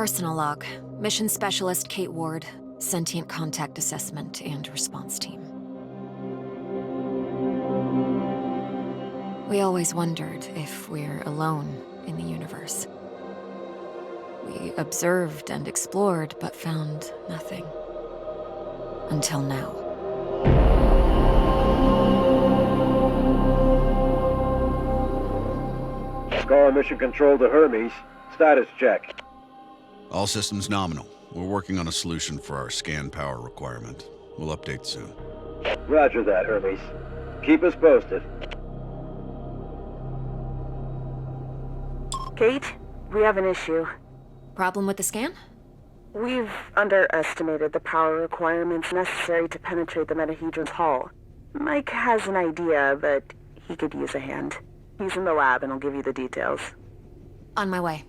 Personal log. Mission Specialist Kate Ward. Sentient Contact Assessment and Response Team. We always wondered if we're alone in the universe. We observed and explored, but found nothing. Until now. Scar Mission Control to Hermes. Status check. All systems nominal. We're working on a solution for our scan power requirement. We'll update soon. Roger that, Hermes. Keep us posted. Kate, we have an issue. Problem with the scan? We've underestimated the power requirements necessary to penetrate the Metahedron's hull. Mike has an idea, but he could use a hand. He's in the lab and I'll give you the details. On my way.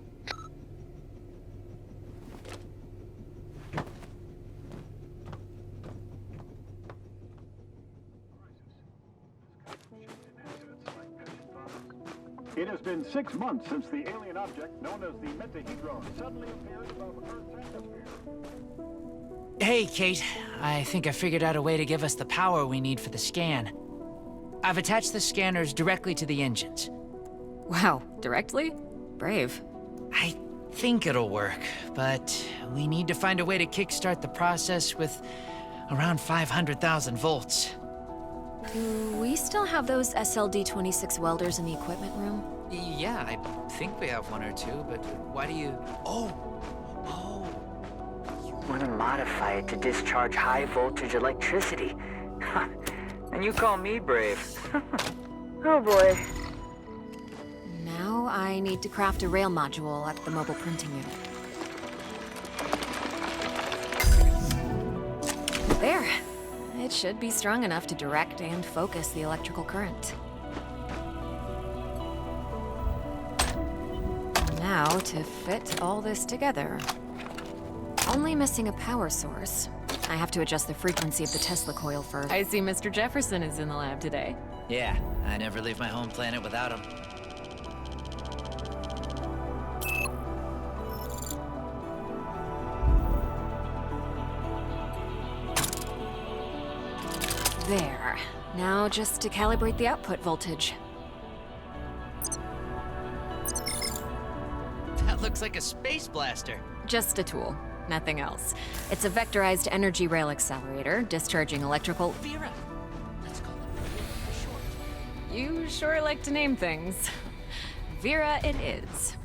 It has been 6 months since the alien object known as the Metahedron suddenly appeared above Earth's atmosphere. Hey, Kate. I think I figured out a way to give us the power we need for the scan. I've attached the scanners directly to the engines. Wow, directly? Brave. I think it'll work, but we need to find a way to kickstart the process with around 500,000 volts. Do we still have those SLD-26 welders in the equipment room? Yeah, I think we have one or two, but why do you... Oh! You want to modify it to discharge high-voltage electricity. And you call me brave. Oh boy. Now I need to craft a rail module at the mobile printing unit. There. It should be strong enough to direct and focus the electrical current. Now to fit all this together. Only missing a power source. I have to adjust the frequency of the Tesla coil first. I see Mr. Jefferson is in the lab today. Yeah, I never leave my home planet without him. There. Now just to calibrate the output voltage. That looks like a space blaster. Just a tool. Nothing else. It's a vectorized energy rail accelerator, discharging electrical... Vera! Let's call it Vera for short. You sure like to name things. Vera it is.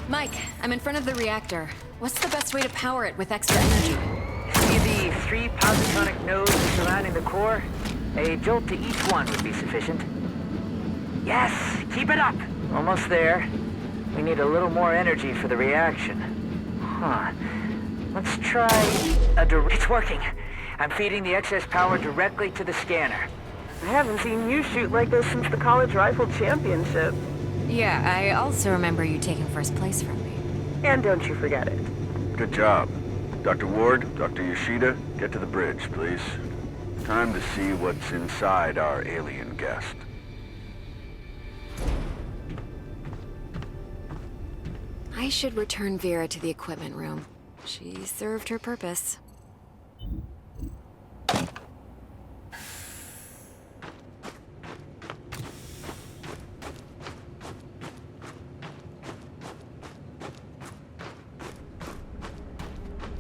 Mike, I'm in front of the reactor. What's the best way to power it with extra energy? See the 3 positronic nodes surrounding the core? A jolt to each one would be sufficient. Yes, keep it up! Almost there. We need a little more energy for the reaction. Let's try It's working. I'm feeding the excess power directly to the scanner. I haven't seen you shoot like this since the college rifle championship. Yeah, I also remember you taking first place from me. And don't you forget it. Good job. Dr. Ward, Dr. Yoshida, get to the bridge, please. Time to see what's inside our alien guest. I should return Vera to the equipment room. She served her purpose.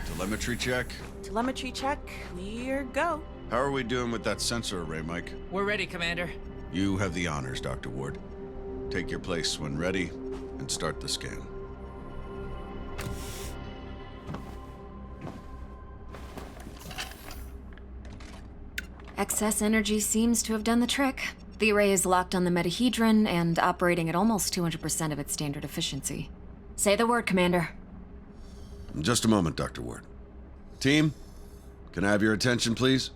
Telemetry check. Telemetry check. We're go. How are we doing with that sensor array, Mike? We're ready, Commander. You have the honors, Dr. Ward. Take your place when ready, and start the scan. Excess energy seems to have done the trick. The array is locked on the Metahedron and operating at almost 200% of its standard efficiency. Say the word, Commander. In just a moment, Dr. Ward. Team, can I have your attention, please?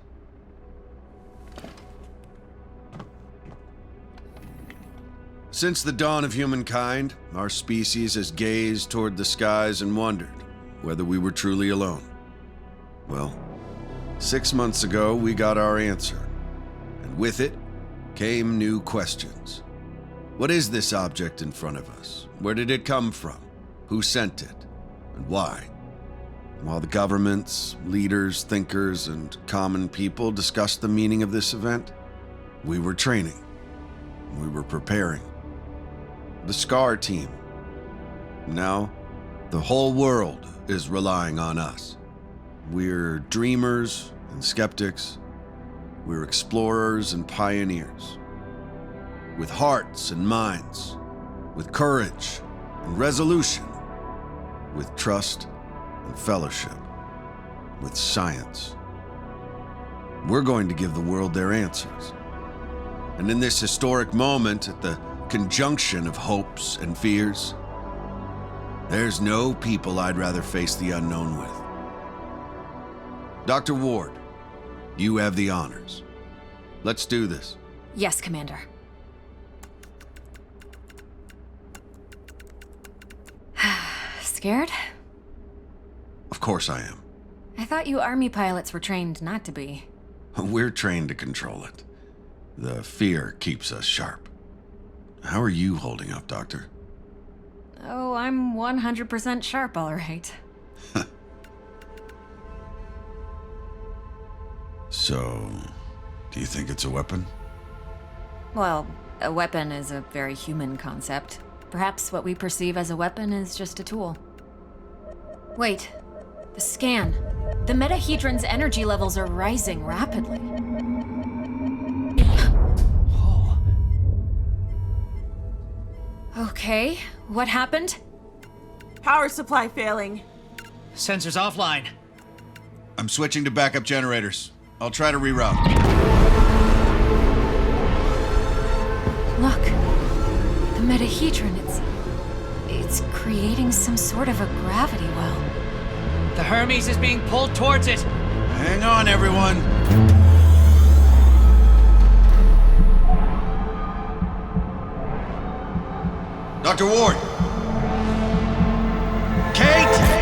Since the dawn of humankind, our species has gazed toward the skies and wondered whether we were truly alone. Well, 6 months ago, we got our answer, and with it came new questions. What is this object in front of us? Where did it come from? Who sent it? And why? While the governments, leaders, thinkers, and common people discussed the meaning of this event, we were training. We were preparing. The SCAR team. Now, the whole world is relying on us. We're dreamers and skeptics. We're explorers and pioneers. With hearts and minds, with courage and resolution, with trust and fellowship, with science. We're going to give the world their answers. And in this historic moment, at the conjunction of hopes and fears, there's no people I'd rather face the unknown with. Dr. Ward, you have the honors. Let's do this. Yes, Commander. Scared? Of course I am. I thought you Army pilots were trained not to be. We're trained to control it. The fear keeps us sharp. How are you holding up, Doctor? Oh, I'm 100% sharp, all right. So, do you think it's a weapon? Well, a weapon is a very human concept. Perhaps what we perceive as a weapon is just a tool. Wait, the scan. The metahedron's energy levels are rising rapidly. Okay, what happened? Power supply failing. Sensors offline. I'm switching to backup generators. I'll try to reroute. Look, the metahedron, it's creating some sort of a gravity well. The Hermes is being pulled towards it. Hang on, everyone. Dr. Ward! Kate!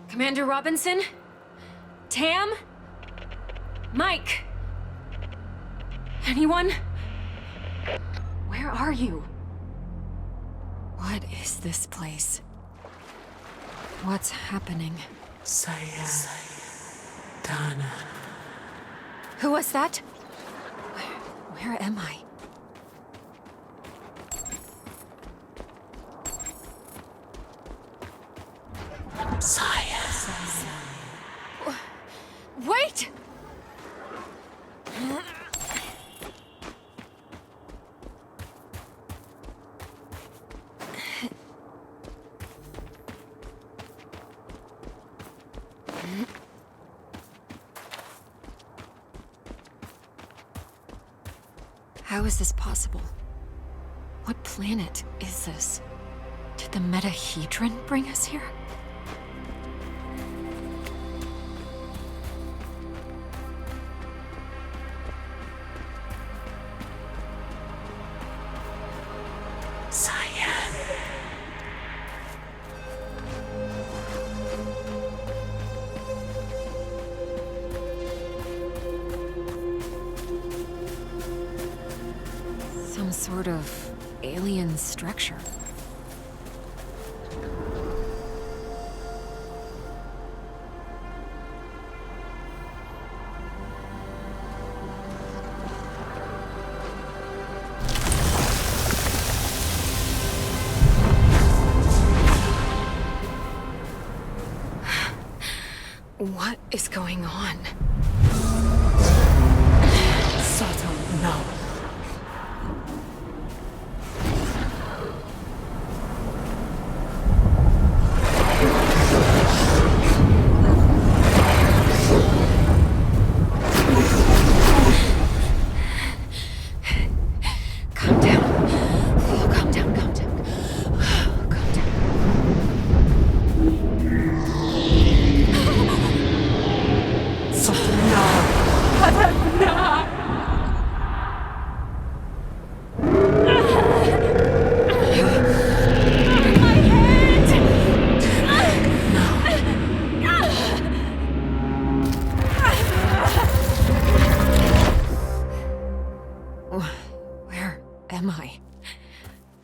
Commander Robinson? Tam? Mike? Anyone? Where are you? What is this place? What's happening? Dana. Who was that? Where am I? Wait! How is this possible? What planet is this? Did the metahedron bring us here? Some sort of alien structure. What is going on? Subtle, no.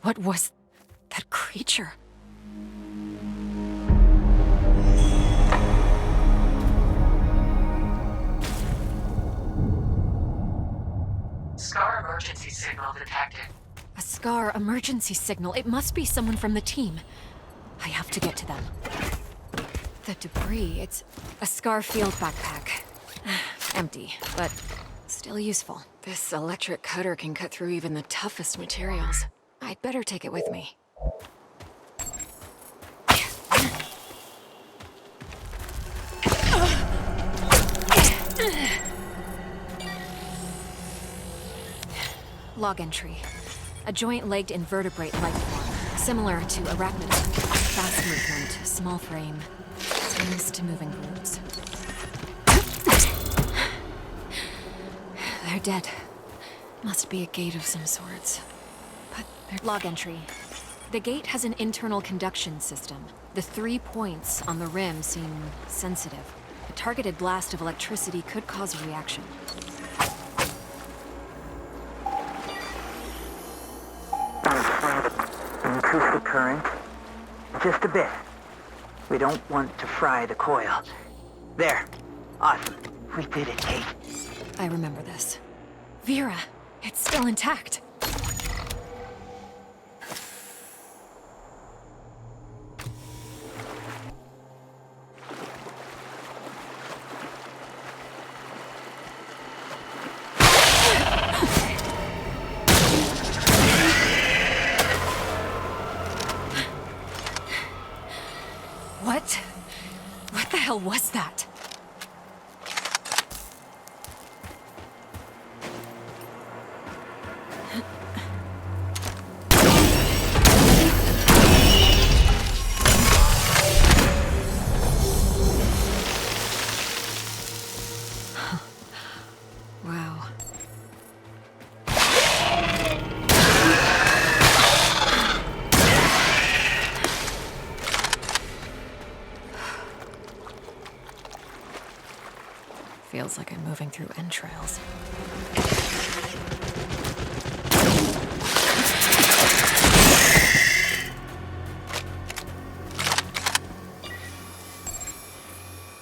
What was that creature? Scar emergency signal detected. A Scar emergency signal. It must be someone from the team. I have to get to them. The debris, it's a Scar field backpack. Empty, but still useful. This electric cutter can cut through even the toughest materials. I'd better take it with me. Log entry. A joint-legged invertebrate life form, similar to arachnidon. Fast movement, small frame, tends to moving groups. They're dead. Must be a gate of some sorts. But log entry. The gate has an internal conduction system. The 3 points on the rim seem sensitive. A targeted blast of electricity could cause a reaction. Increase the current. Just a bit. We don't want to fry the coil. There. Awesome. We did it, Kate. I remember this. Vera, it's still intact. What the hell was that? Wow. Feels like I'm moving through entrails.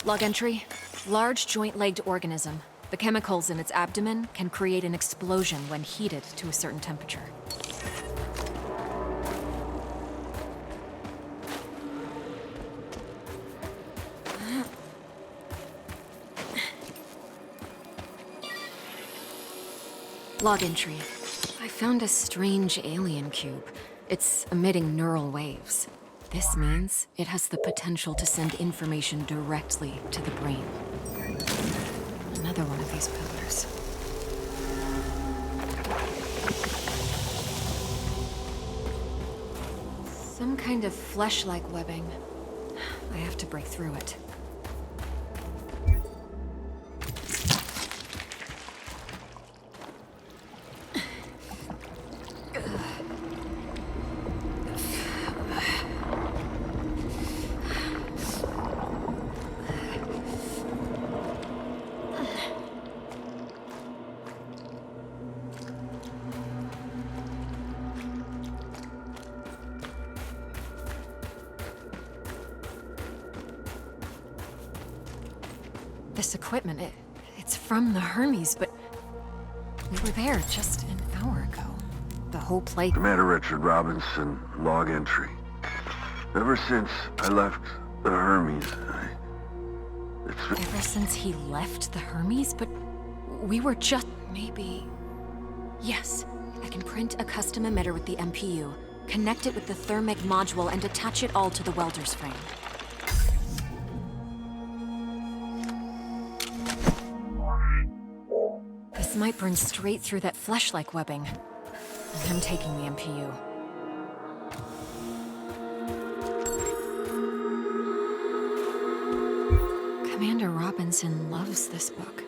Log entry. Large joint-legged organism. The chemicals in its abdomen can create an explosion when heated to a certain temperature. Log entry. I found a strange alien cube. It's emitting neural waves. This means it has the potential to send information directly to the brain. Another one of these pillars. Some kind of flesh-like webbing. I have to break through it. This equipment, it's from the Hermes, but we were there just an hour ago. The whole place. Commander Richard Robinson, log entry. Ever since I left the Hermes, Ever since he left the Hermes? But we were just... Maybe... Yes, I can print a custom emitter with the MPU, connect it with the thermic module, and attach it all to the welder's frame. This might burn straight through that flesh-like webbing. And I'm taking the MPU. Commander Robinson loves this book.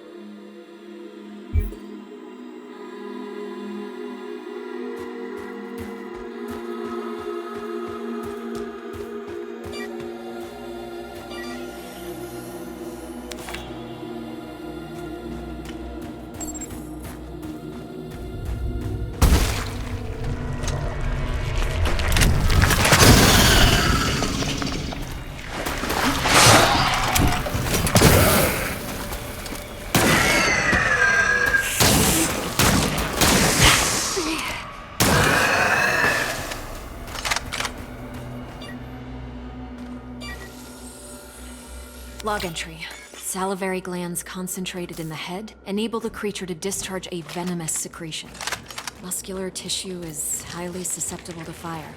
Log entry. Salivary glands concentrated in the head enable the creature to discharge a venomous secretion. Muscular tissue is highly susceptible to fire.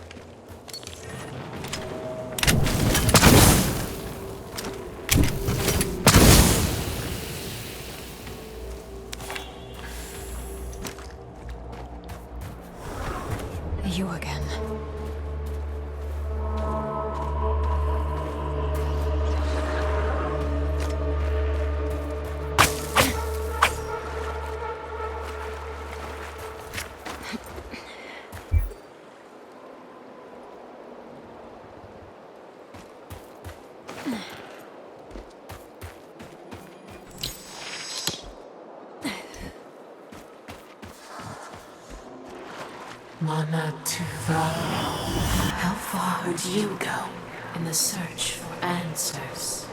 You again. Mana Tuva. How far would you go in the search for answers?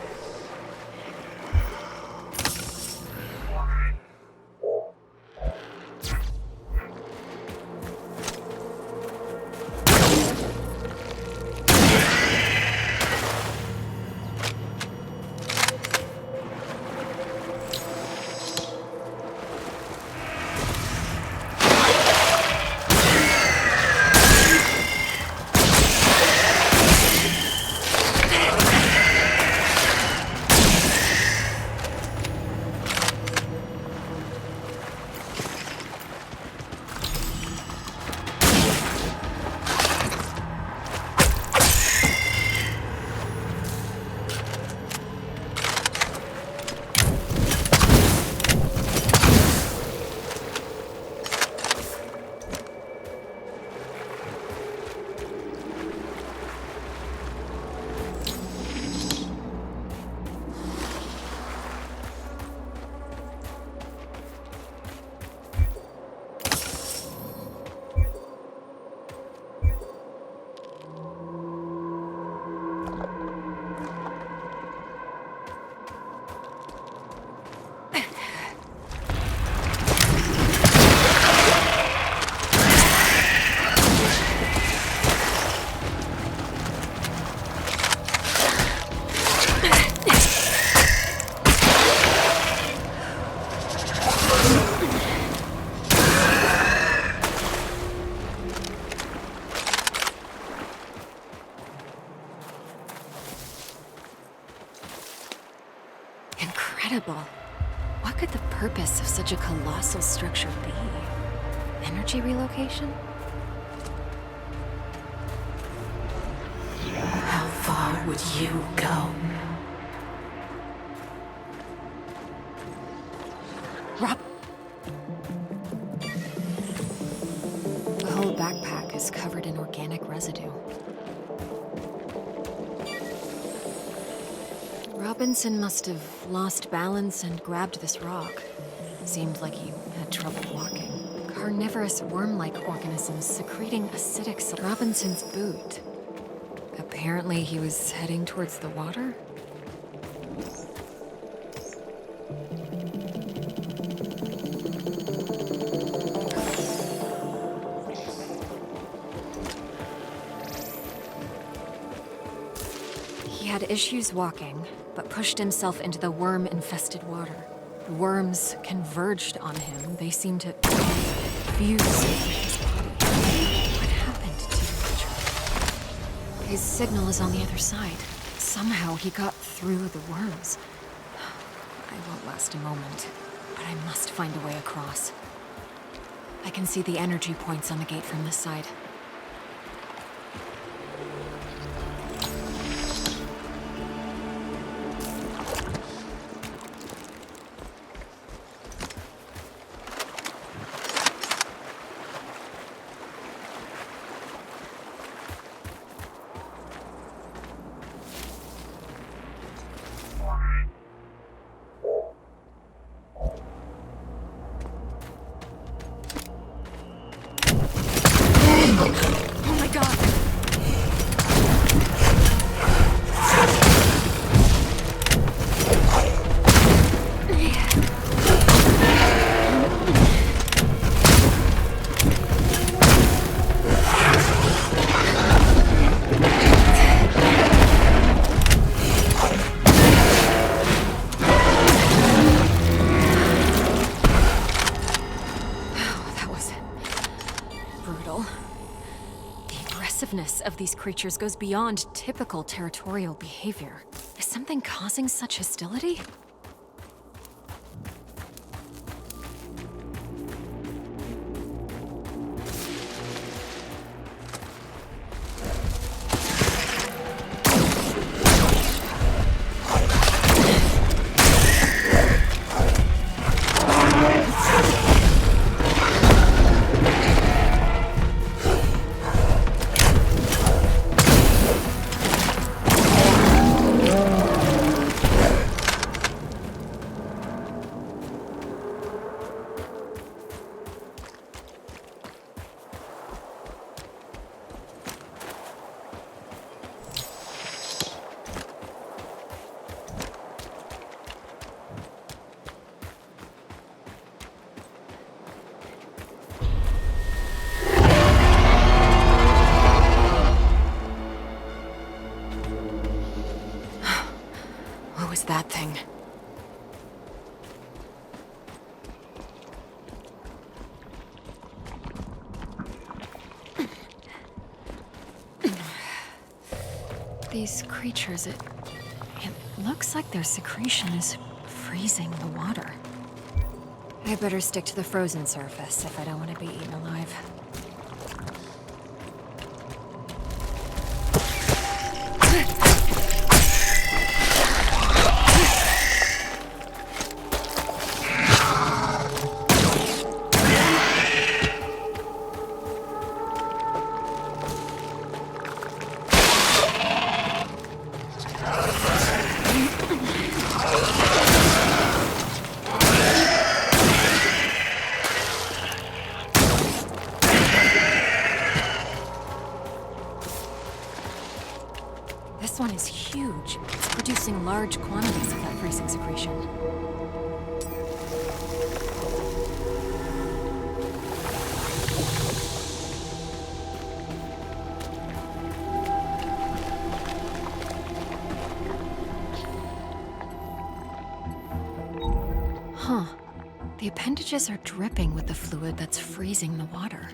Incredible. What could the purpose of such a colossal structure be? Energy relocation? How far would you go? Rob... The whole backpack is covered in organic residue. Robinson must have lost balance and grabbed this rock. Seemed like he had trouble walking. Carnivorous worm-like organisms secreting acidic Robinson's boot. Apparently he was heading towards the water? He had issues walking, but pushed himself into the worm-infested water. The worms converged on him. They seemed to fuse with his body. What happened to the creature? His signal is on the other side. Somehow he got through the worms. I won't last a moment, but I must find a way across. I can see the energy points on the gate from this side. aggressiveness of these creatures goes beyond typical territorial behavior. Is something causing such hostility? What was that thing? These creatures, it looks like their secretion is freezing the water. I better stick to the frozen surface if I don't want to be eaten alive. This one is huge. It's producing large quantities of that freezing secretion. Huh. The appendages are dripping with the fluid that's freezing the water.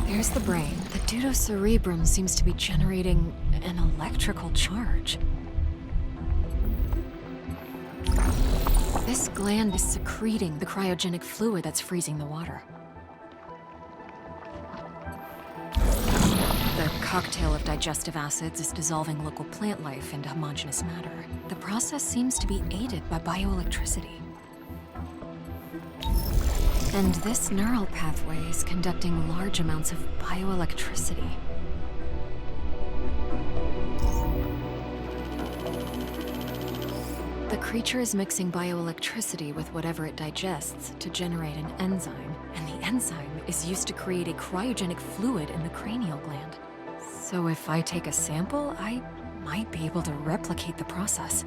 There's the brain. The deuterocerebrum seems to be generating an electrical charge. This gland is secreting the cryogenic fluid that's freezing the water. The cocktail of digestive acids is dissolving local plant life into homogeneous matter. The process seems to be aided by bioelectricity. And this neural pathway is conducting large amounts of bioelectricity. The creature is mixing bioelectricity with whatever it digests to generate an enzyme, and the enzyme is used to create a cryogenic fluid in the cranial gland. So if I take a sample, I might be able to replicate the process.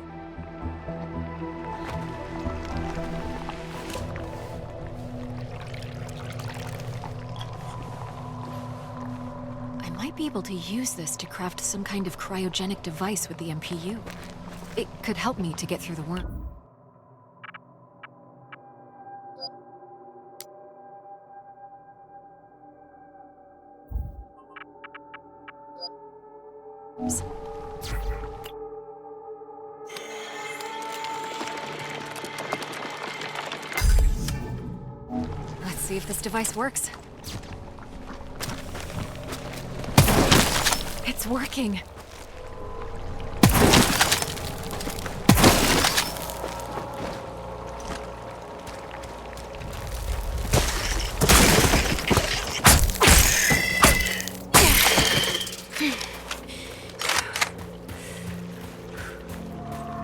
I might be able to use this to craft some kind of cryogenic device with the MPU. It could help me to get through the worm. Let's see if this device works. It's working.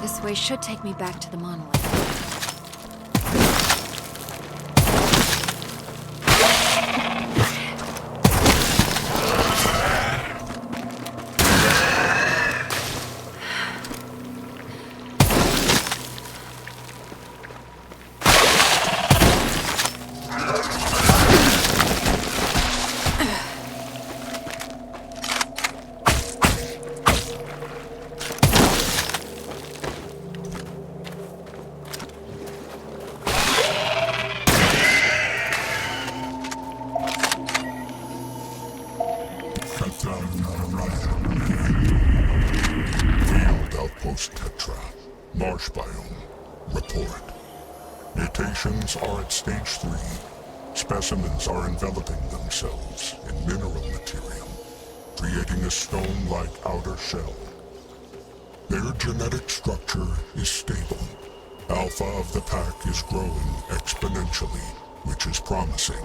This way should take me back to the monolith. Shut down Horizon. Field Outpost Tetra. Marsh biome. Report. Mutations are at stage 3. Specimens are enveloping themselves in mineral material, creating a stone-like outer shell. Their genetic structure is stable. Alpha of the pack is growing exponentially, which is promising.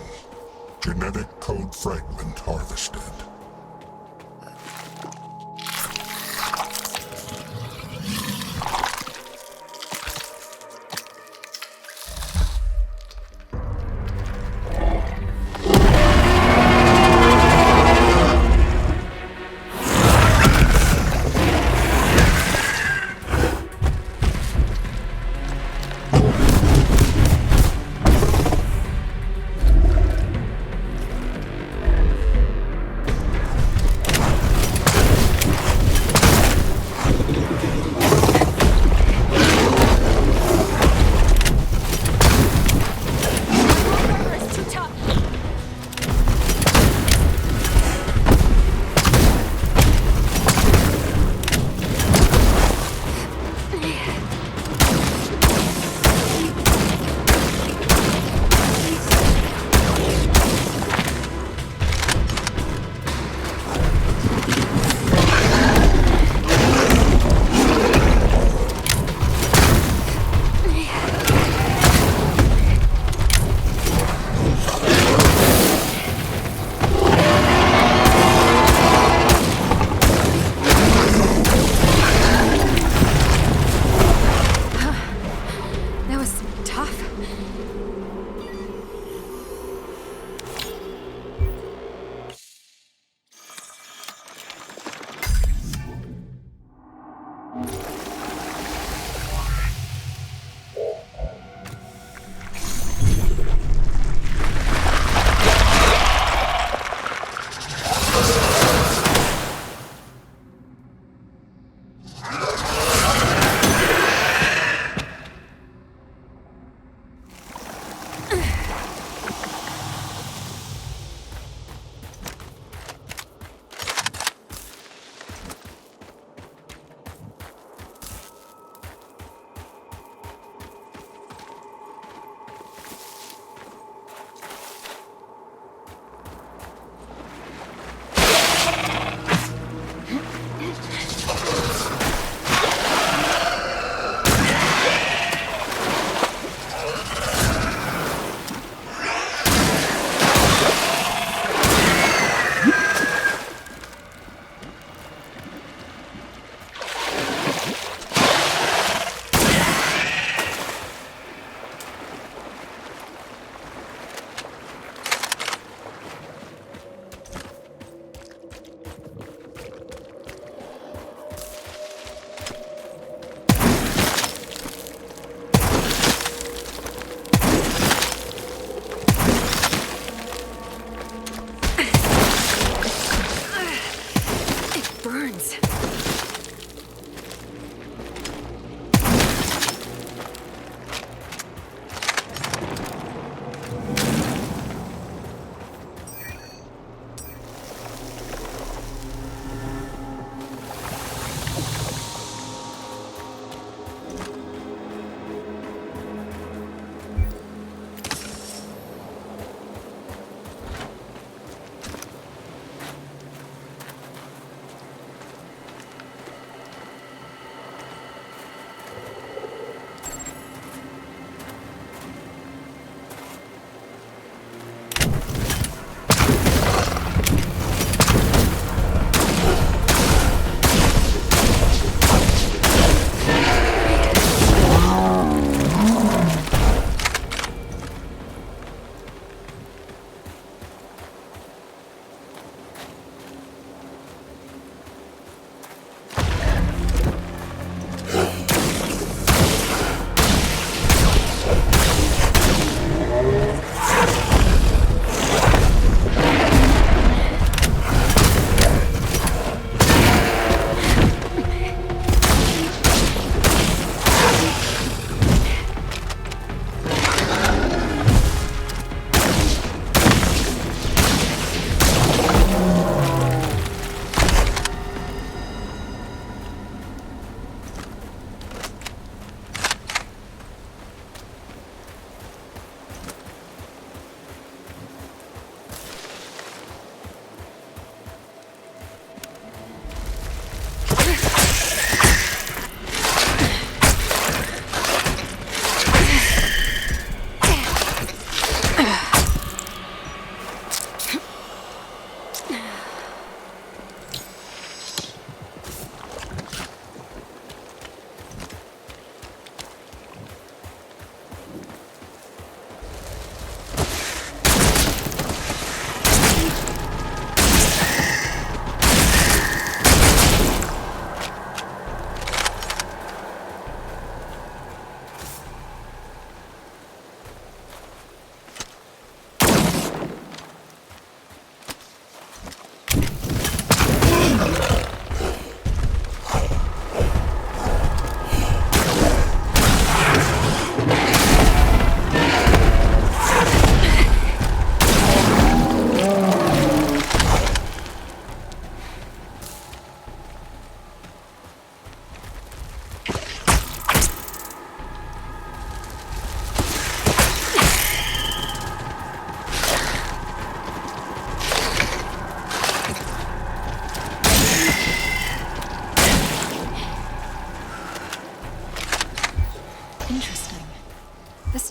Genetic code fragment harvested.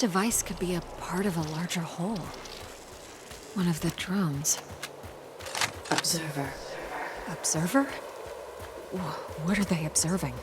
device could be a part of a larger whole. One of the drones. Observer. Observer? What are they observing?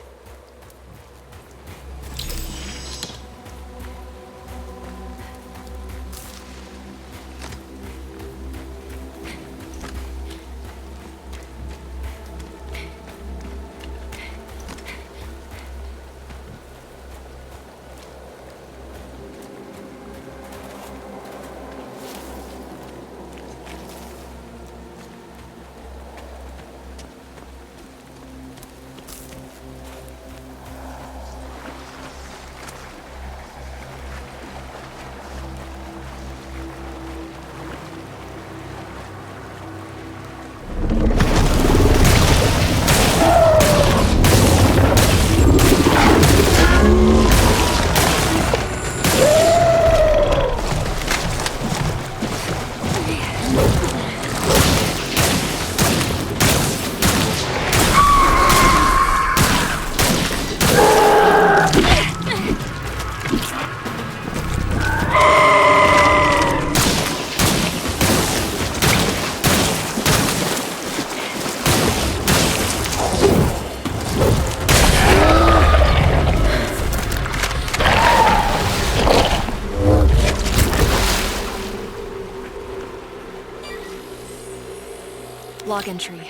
Log entry.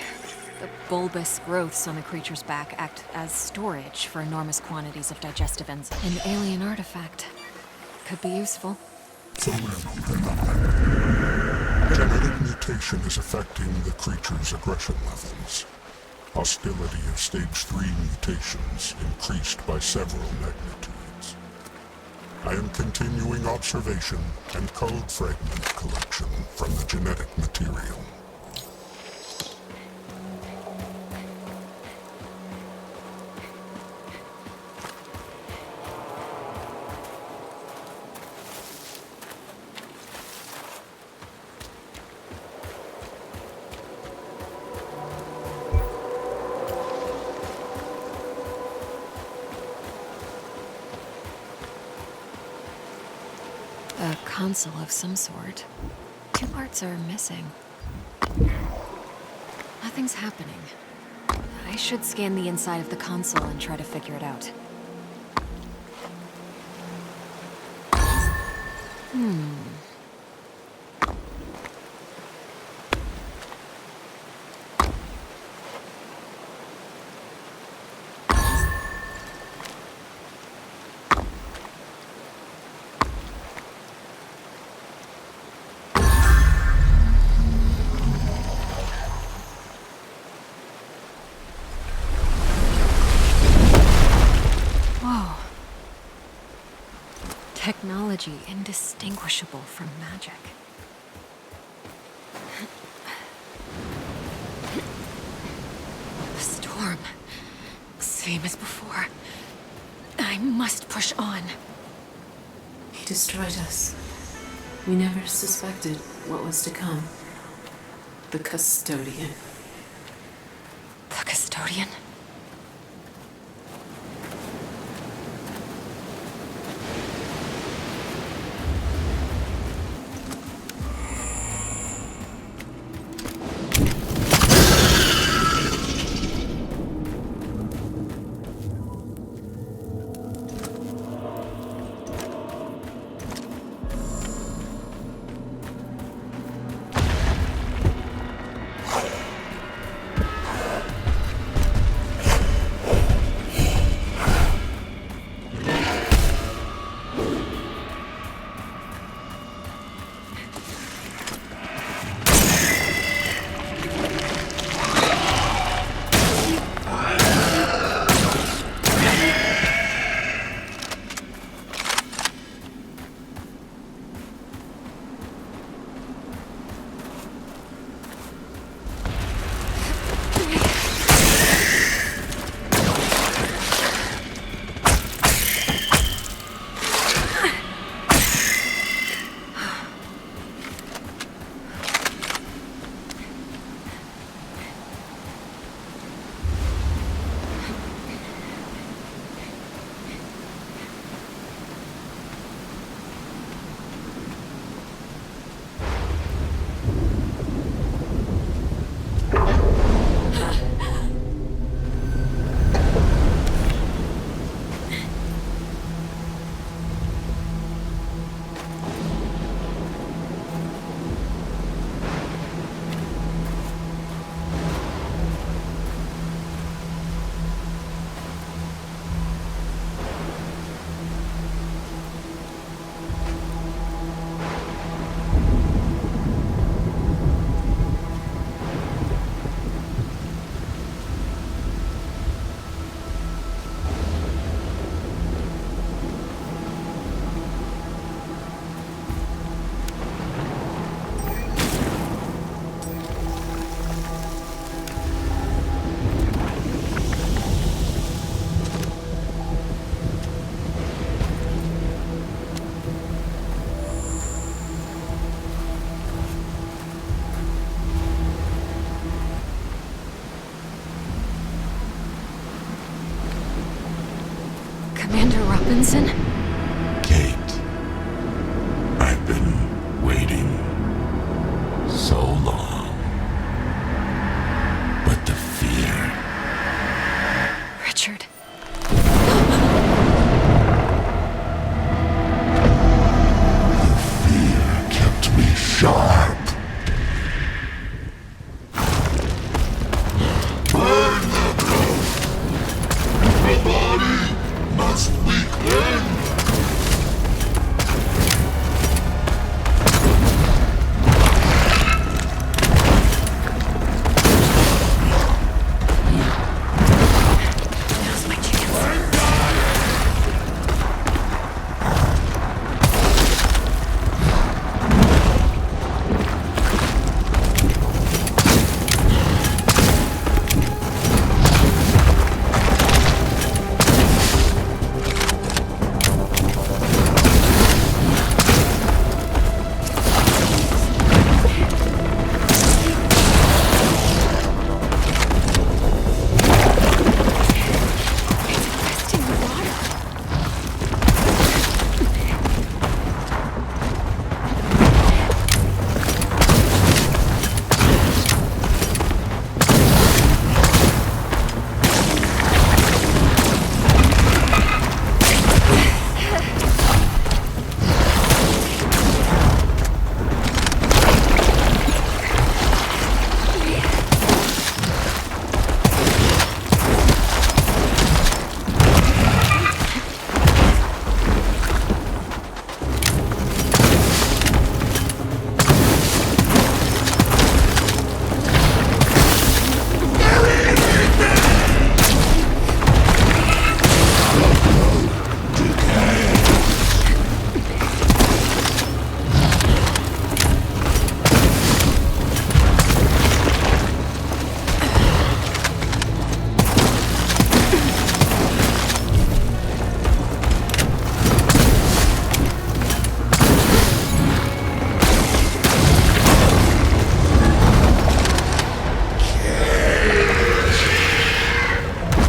The bulbous growths on the creature's back act as storage for enormous quantities of digestive enzymes. An alien artifact. Could be useful. Genetic mutation is affecting the creature's aggression levels. Hostility of stage 3 mutations increased by several magnitudes. I am continuing observation and code fragment collection from the genetic material. A console of some sort. Two parts are missing. Nothing's happening. I should scan the inside of the console and try to figure it out. Technology indistinguishable from magic. The storm. Same as before. I must push on. He destroyed us. We never suspected what was to come. The custodian. The custodian? Robinson? Kate, I've been waiting so long. But the fear... Richard. Fear kept me sharp. Burn the ghost! The body must be cleansed! Now's my chance. It's in the water.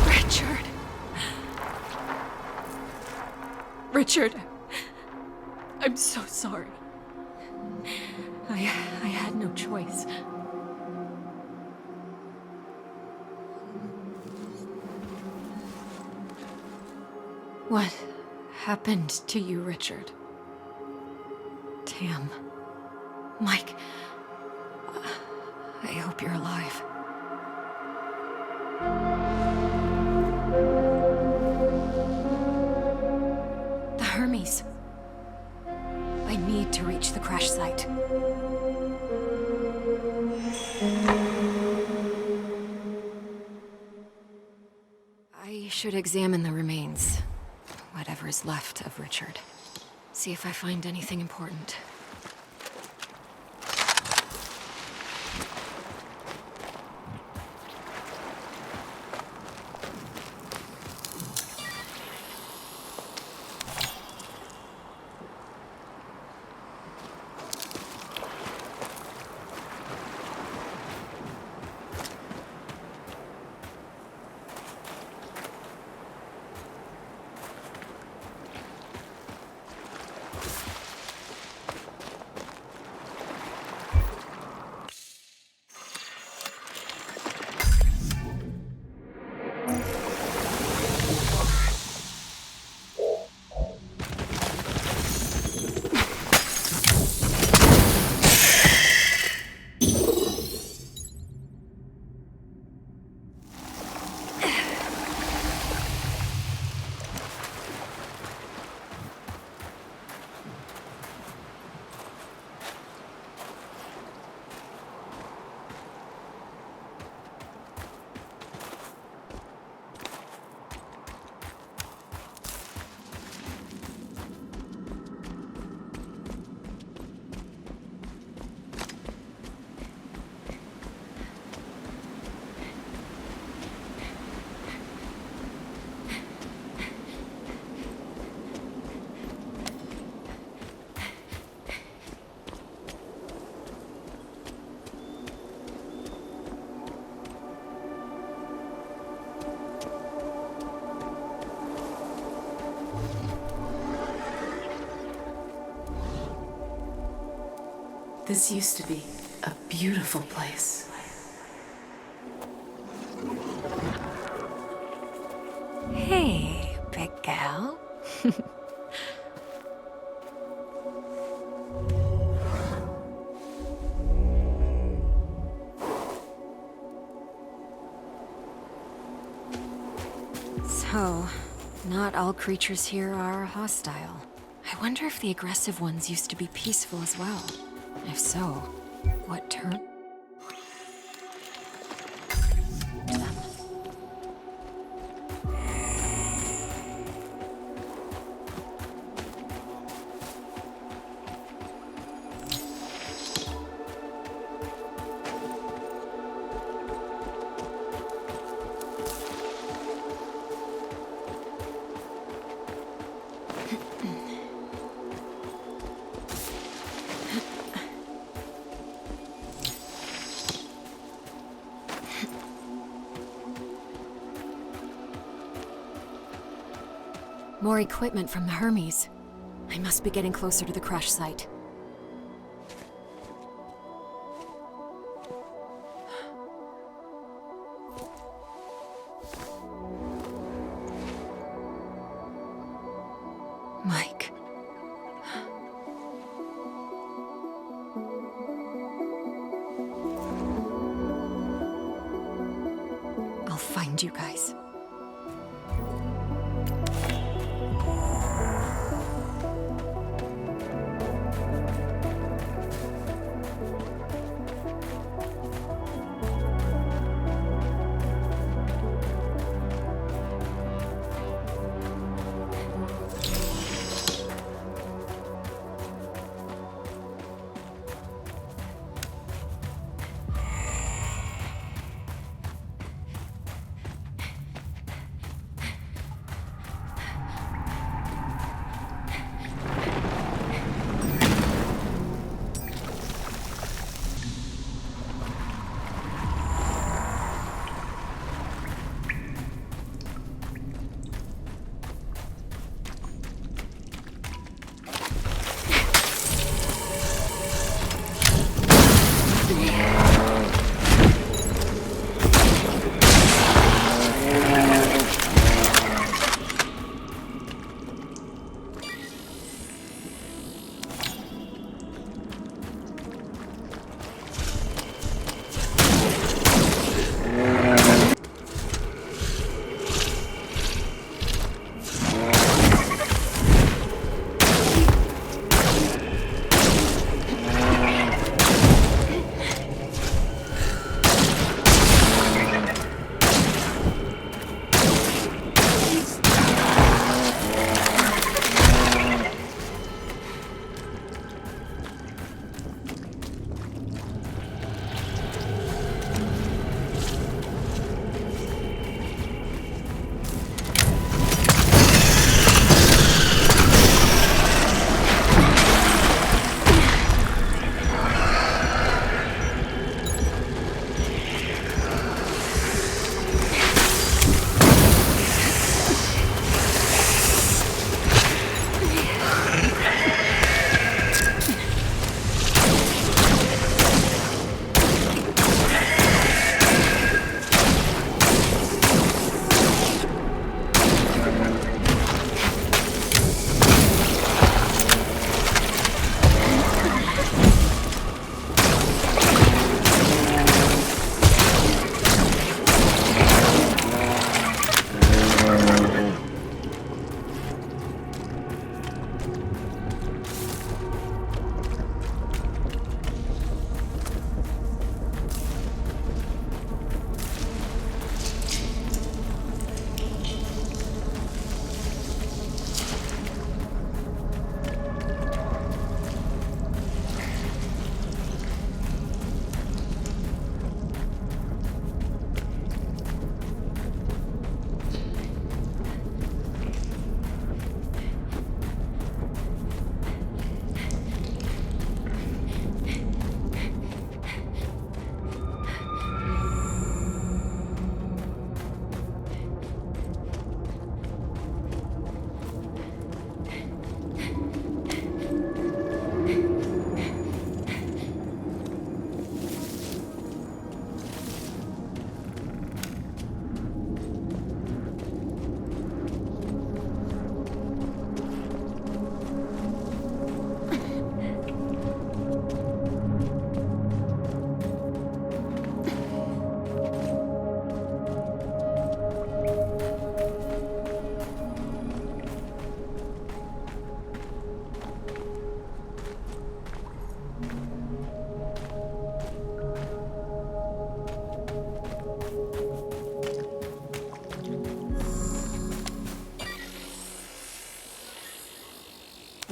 Richard. Richard. I'm so sorry. I had no choice. What happened to you, Richard? Tam. Mike. I hope you're alive. The Hermes. I need to reach the crash site. I should examine the remains. Whatever is left of Richard. See if I find anything important. This used to be a beautiful place. Hey, big gal. So, not all creatures here are hostile. I wonder if the aggressive ones used to be peaceful as well. If so, what turned them? More equipment from the Hermes. I must be getting closer to the crash site. Mike. I'll find you guys.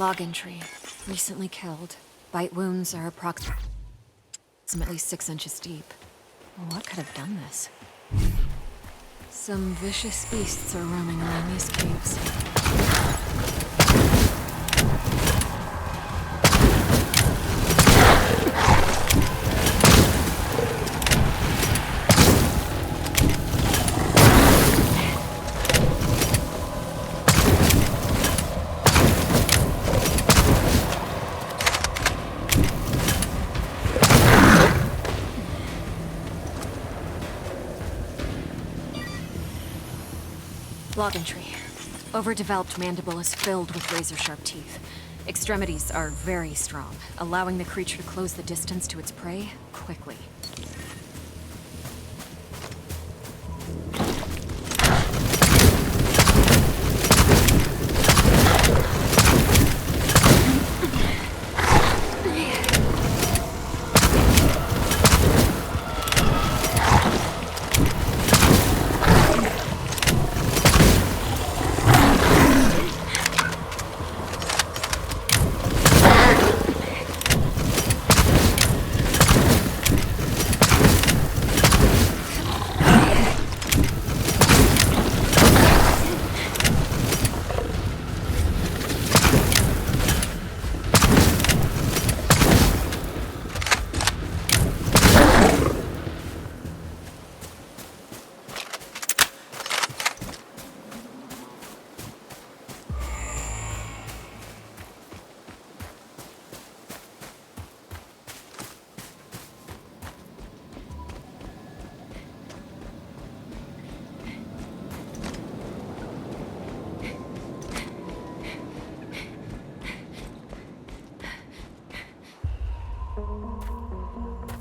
Log entry. Recently killed. Bite wounds are approximately 6 inches deep. What could have done this? Some vicious beasts are roaming around these caves. Log entry. Overdeveloped mandible is filled with razor-sharp teeth. Extremities are very strong, allowing the creature to close the distance to its prey quickly.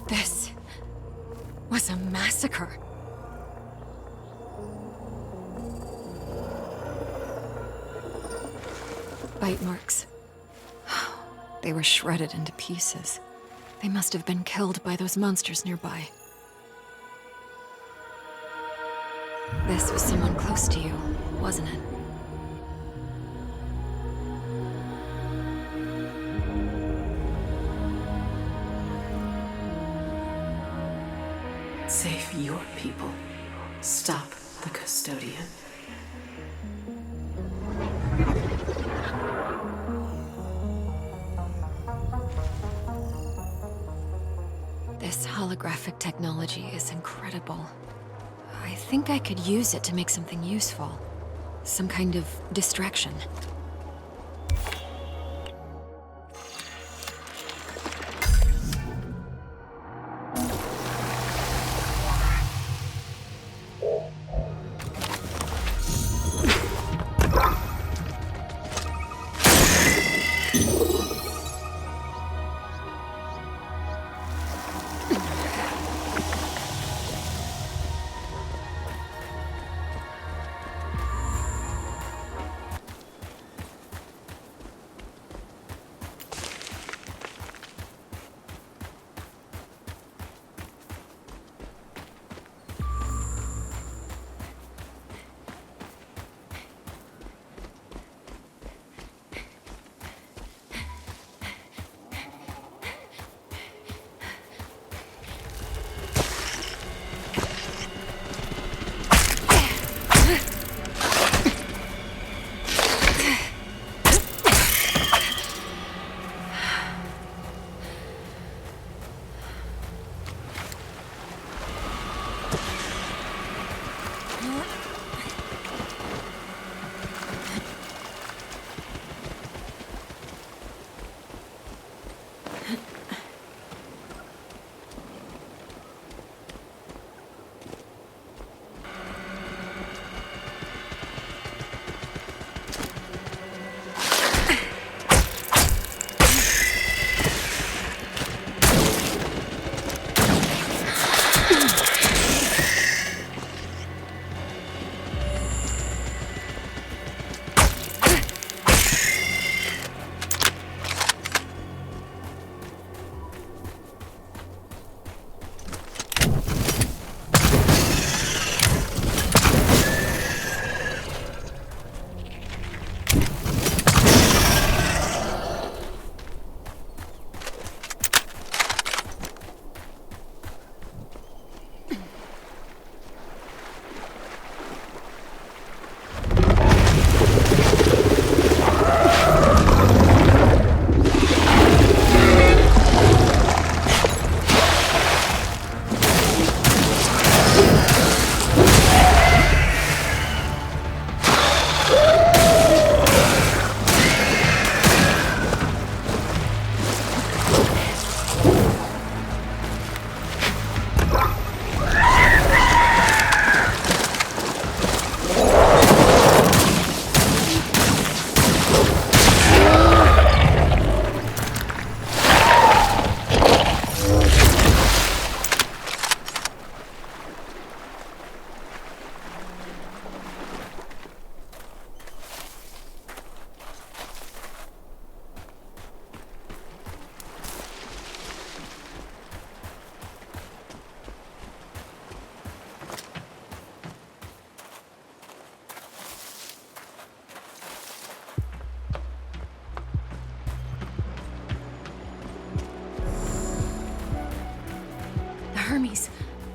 This was a massacre. Bite marks. They were shredded into pieces. They must have been killed by those monsters nearby. This was someone close to you, wasn't it? Save your people. Stop the custodian. This holographic technology is incredible. I think I could use it to make something useful. Some kind of distraction.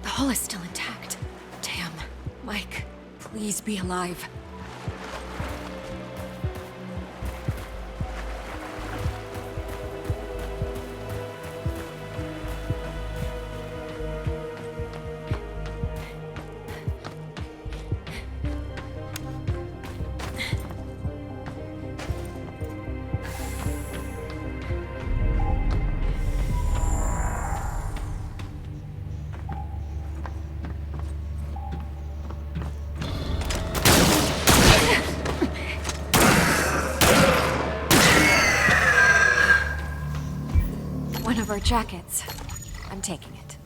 The hull is still intact. Damn. Mike, please be alive. One of our jackets. I'm taking it.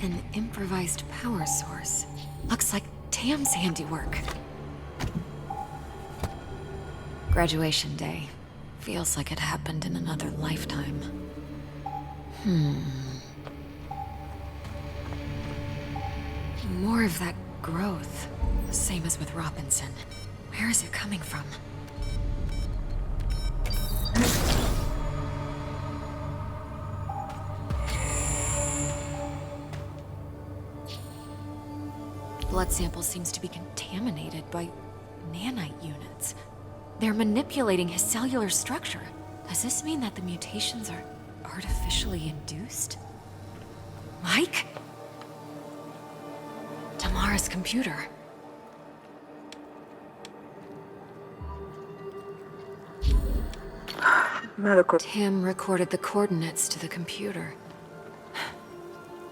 An improvised power source. Looks like Tam's handiwork. Graduation day. Feels like it happened in another lifetime. More of that growth. Same as with Robinson. Where is it coming from? Blood sample seems to be contaminated by nanite units. They're manipulating his cellular structure. Does this mean that the mutations are artificially induced? Mike? Tamara's computer. Medical. Tim recorded the coordinates to the computer.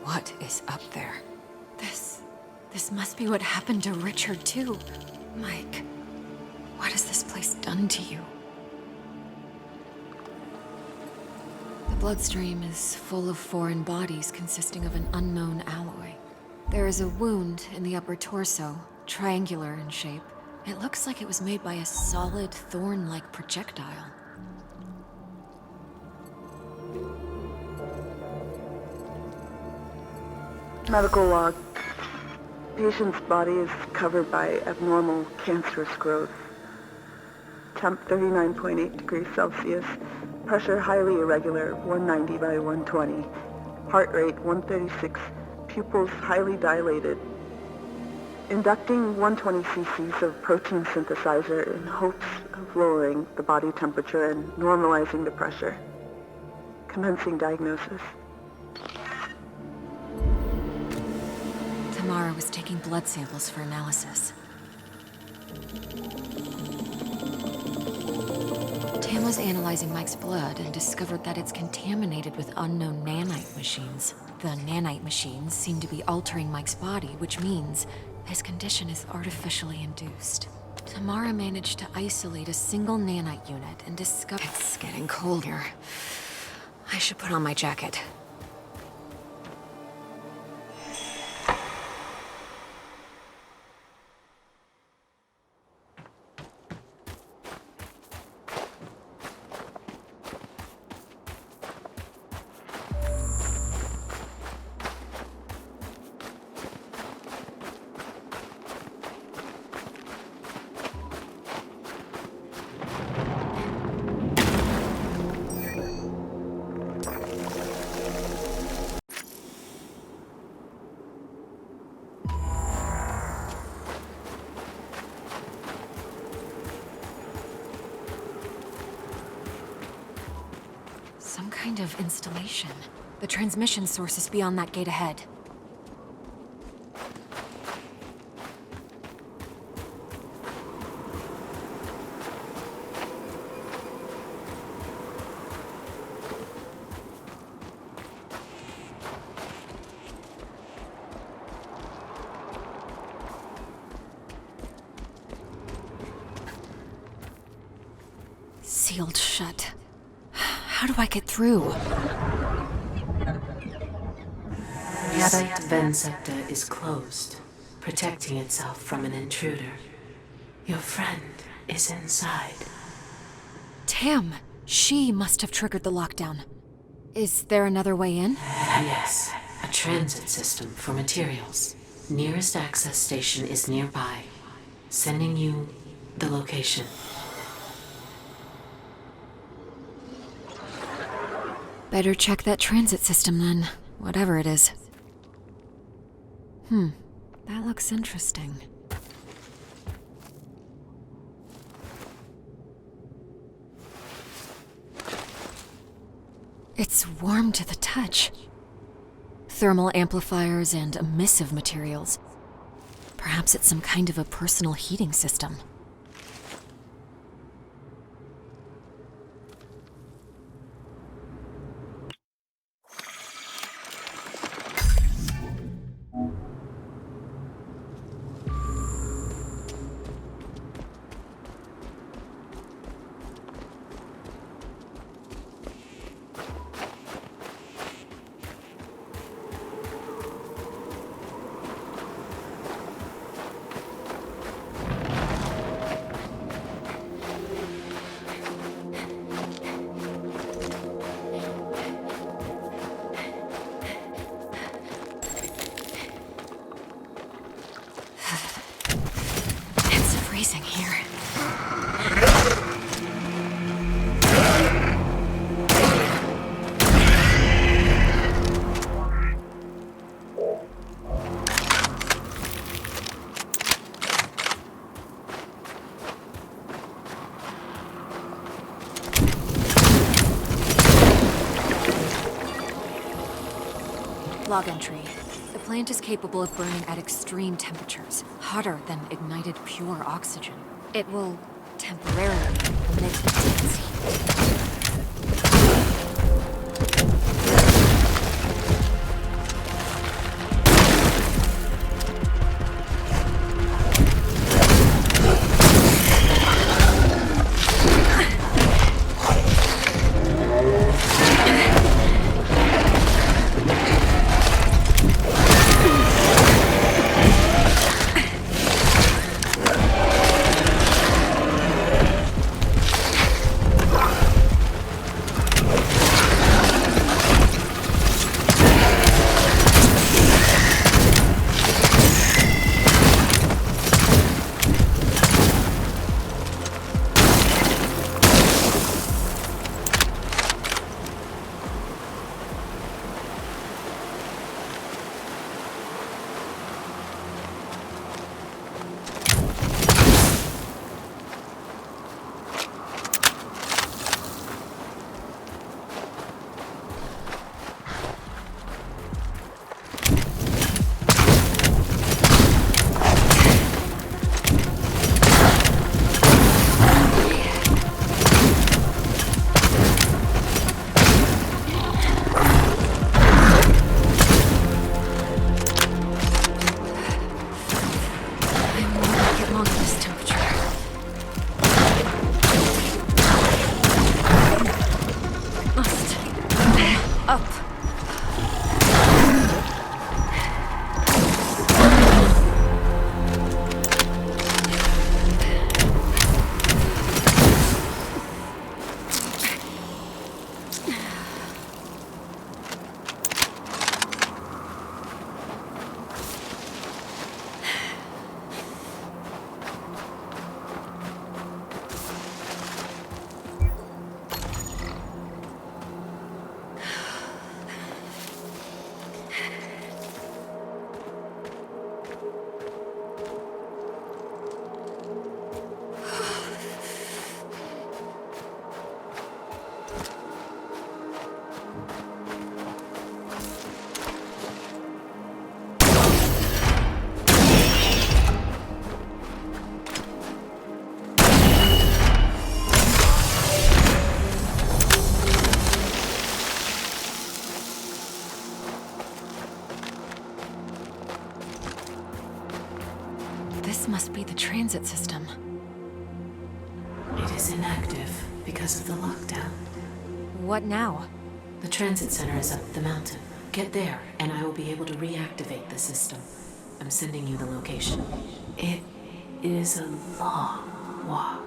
What is up there? This must be what happened to Richard, too. Mike, what has this place done to you? The bloodstream is full of foreign bodies consisting of an unknown alloy. There is a wound in the upper torso, triangular in shape. It looks like it was made by a solid, thorn-like projectile. Medical log. Patient's body is covered by abnormal cancerous growth. Temp 39.8 degrees Celsius. Pressure highly irregular, 190 by 120. Heart rate 136. Pupils highly dilated. Inducting 120 cc's of protein synthesizer in hopes of lowering the body temperature and normalizing the pressure. Commencing diagnosis. Tamara was taking blood samples for analysis. Tam was analyzing Mike's blood and discovered that it's contaminated with unknown nanite machines. The nanite machines seem to be altering Mike's body, which means his condition is artificially induced. Tamara managed to isolate a single nanite unit and discover— It's getting cold here. I should put on my jacket. Some kind of installation. The transmission source is beyond that gate ahead. Sealed shut. How do I get through? The site vent sector is closed, protecting itself from an intruder. Your friend is inside. Tam! She must have triggered the lockdown. Is there another way in? Yes, a transit system for materials. Nearest access station is nearby. Sending you the location. Better check that transit system then, whatever it is. That looks interesting. It's warm to the touch. Thermal amplifiers and emissive materials. Perhaps it's some kind of a personal heating system. It's freezing here. Log entry. The plant is capable of burning at extreme temperatures, hotter than ignited pure oxygen. It will temporarily emit intense heat. Must be the transit system. It is inactive because of the lockdown. What now? The transit center is up the mountain. Get there, and I will be able to reactivate the system. I'm sending you the location. It is a long walk.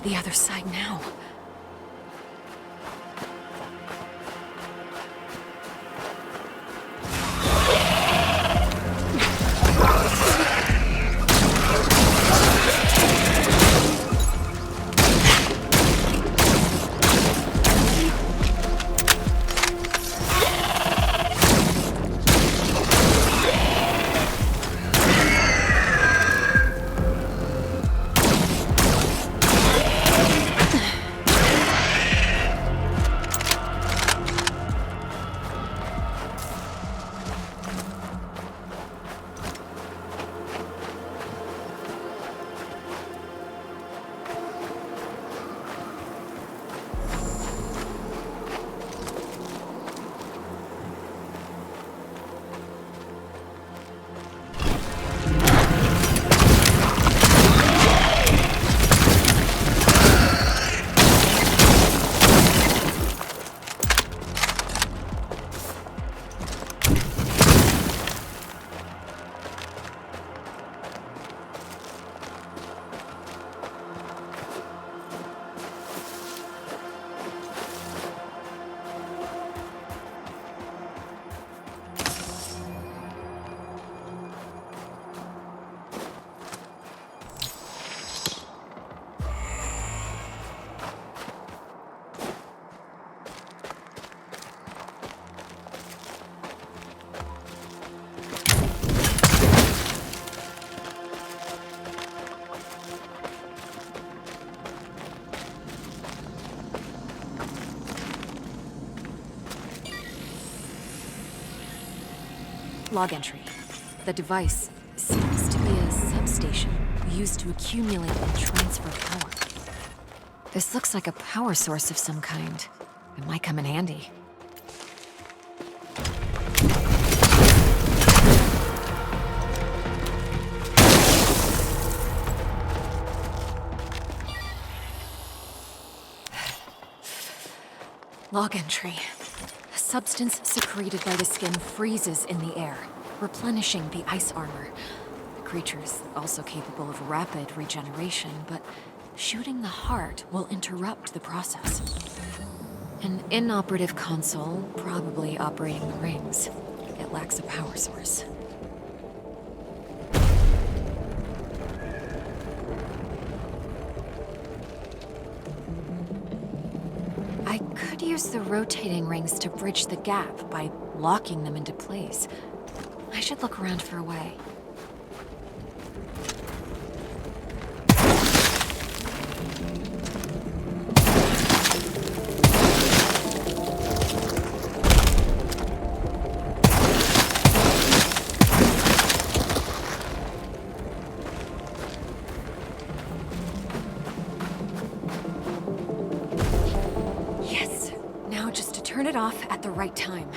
The other side now. Log entry. The device seems to be a substation used to accumulate and transfer power. This looks like a power source of some kind. It might come in handy. Log entry. A substance secreted by the skin freezes in the air, replenishing the ice armor. The creature is also capable of rapid regeneration, but shooting the heart will interrupt the process. An inoperative console, probably operating the rings. It lacks a power source. I could use the rotating rings to bridge the gap by locking them into place. I should look around for a way. Turn it off at the right time.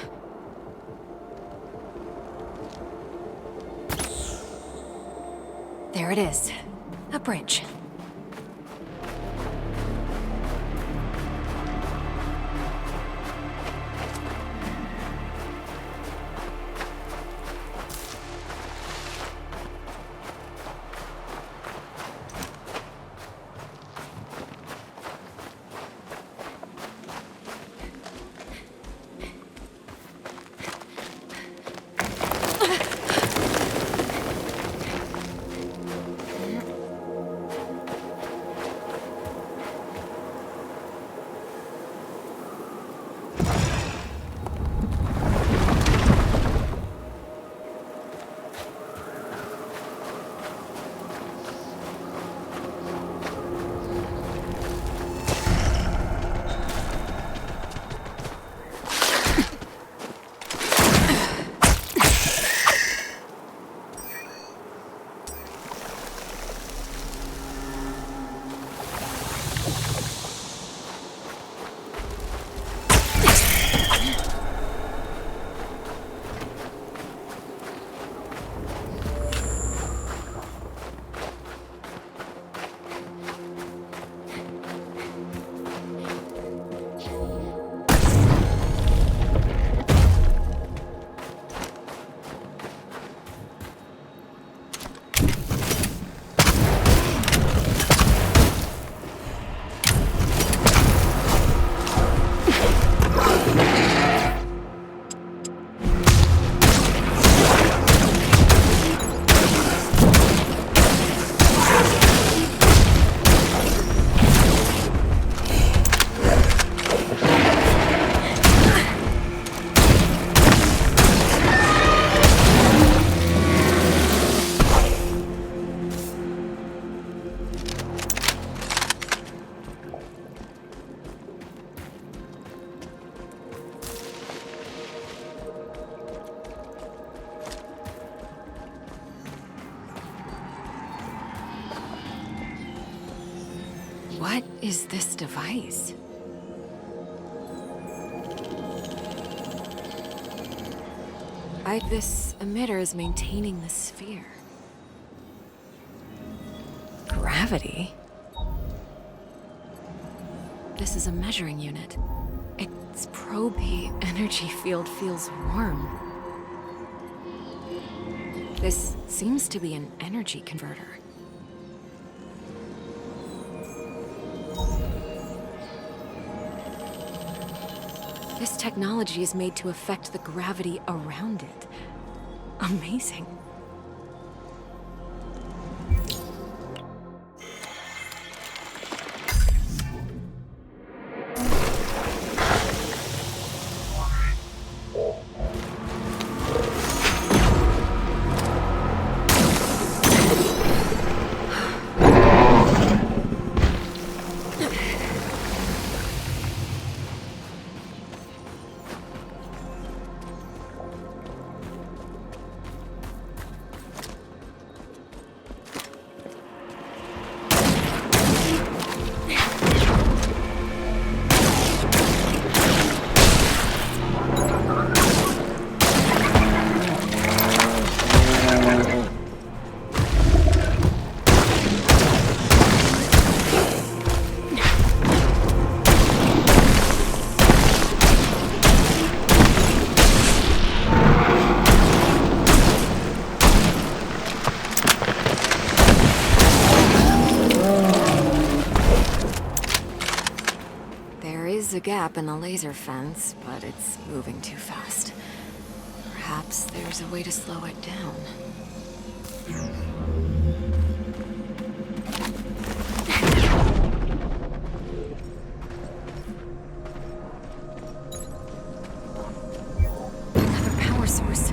There it is. A bridge. What is this device? This emitter is maintaining the sphere. Gravity? This is a measuring unit. Its probe energy field feels warm. This seems to be an energy converter. This technology is made to affect the gravity around it. Amazing. A gap in the laser fence, but it's moving too fast. Perhaps there's a way to slow it down. Another power source.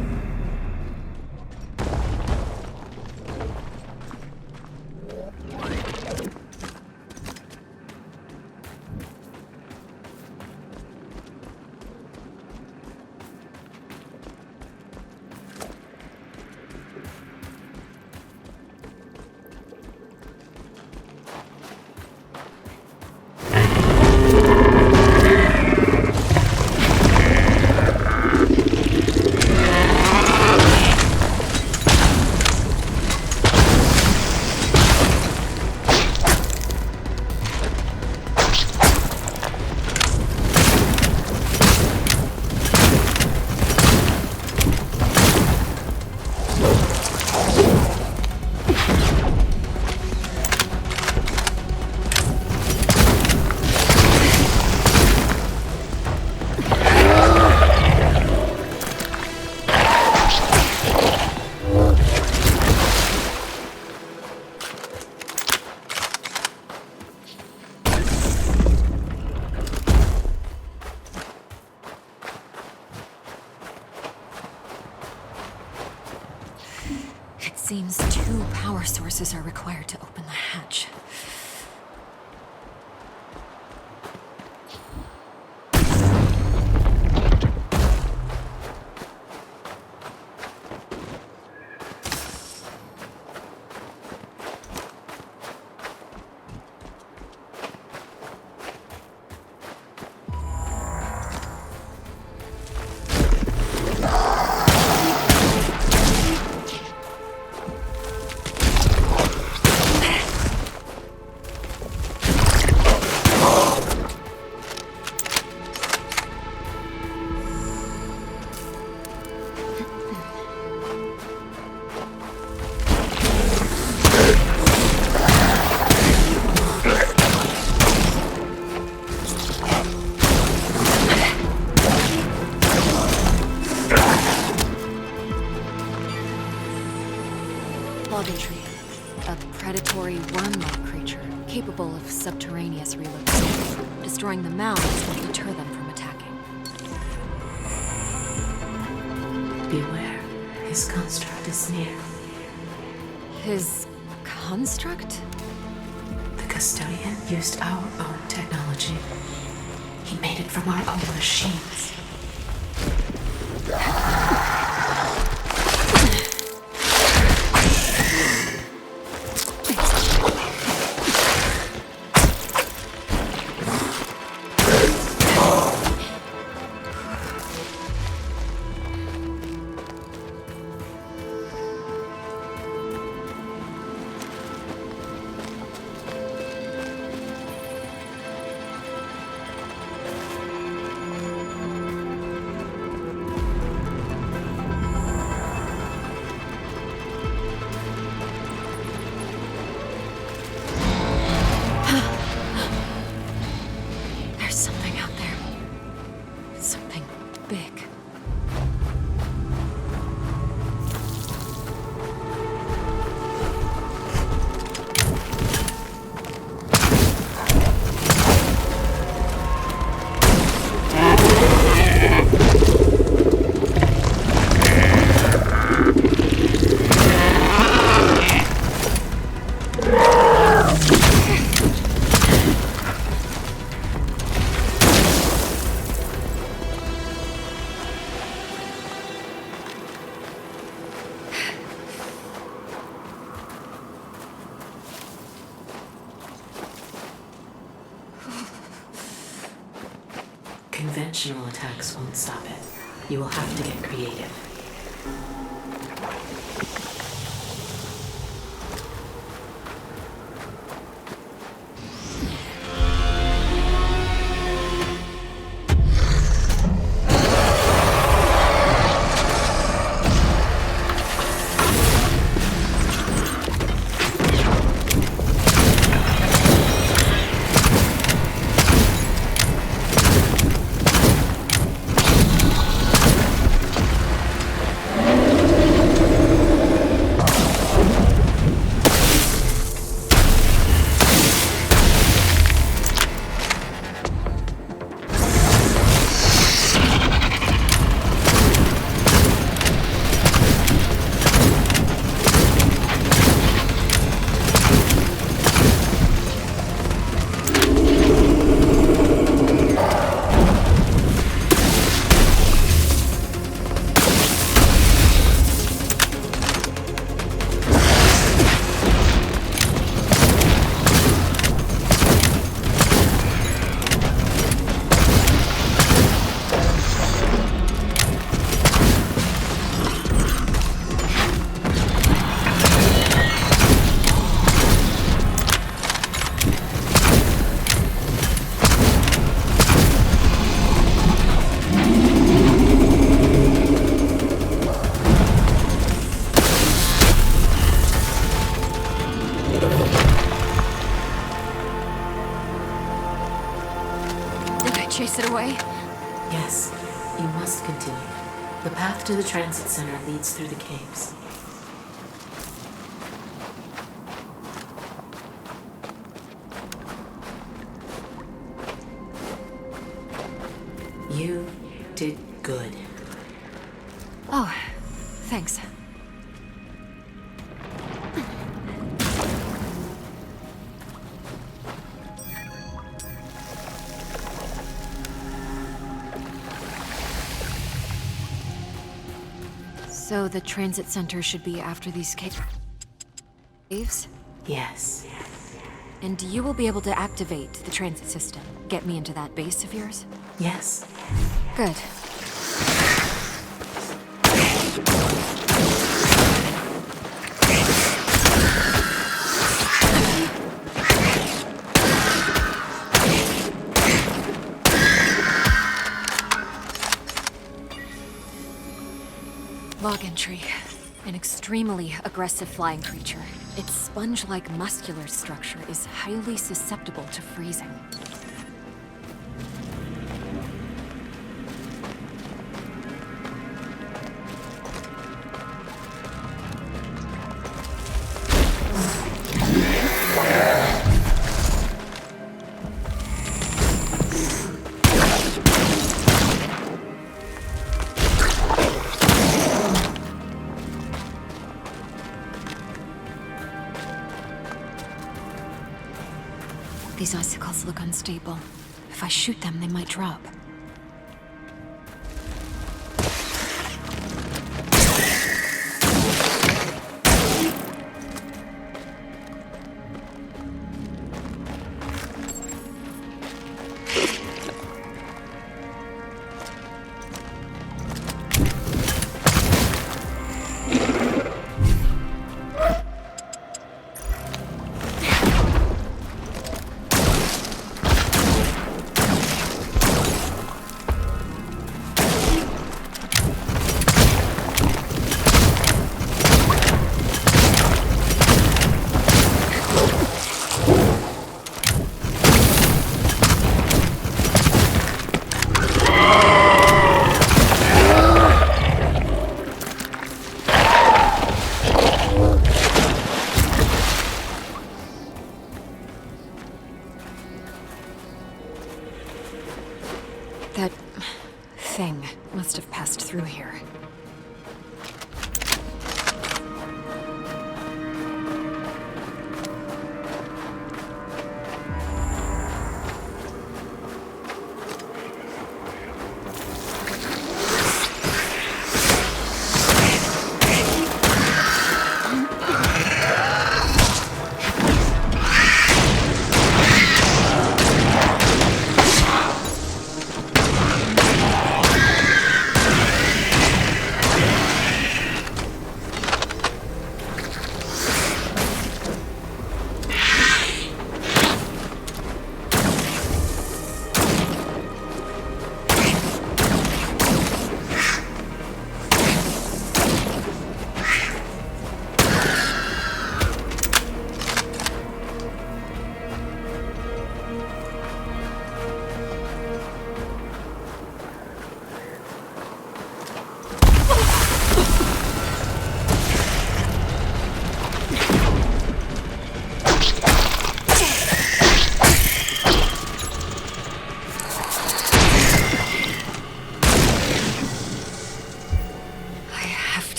Seems 2 power sources are required to open the hatch. A predatory worm-like creature capable of subterraneous relocation. Destroying the mounds will deter them from attacking. Beware, his construct is near. His construct? The custodian used our own technology. He made it from our own machines. conventional attacks won't stop it. You will have to get creative. Chase it away? Yes, you must continue. The path to the transit center leads through the caves. You did good. Oh, thanks. So the transit center should be after these caves? Yes. And you will be able to activate the transit system. Get me into that base of yours? Yes. Good. Log entry. An extremely aggressive flying creature. Its sponge-like muscular structure is highly susceptible to freezing. These icicles look unstable. If I shoot them, they might drop.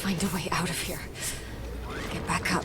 find a way out of here. Get back up.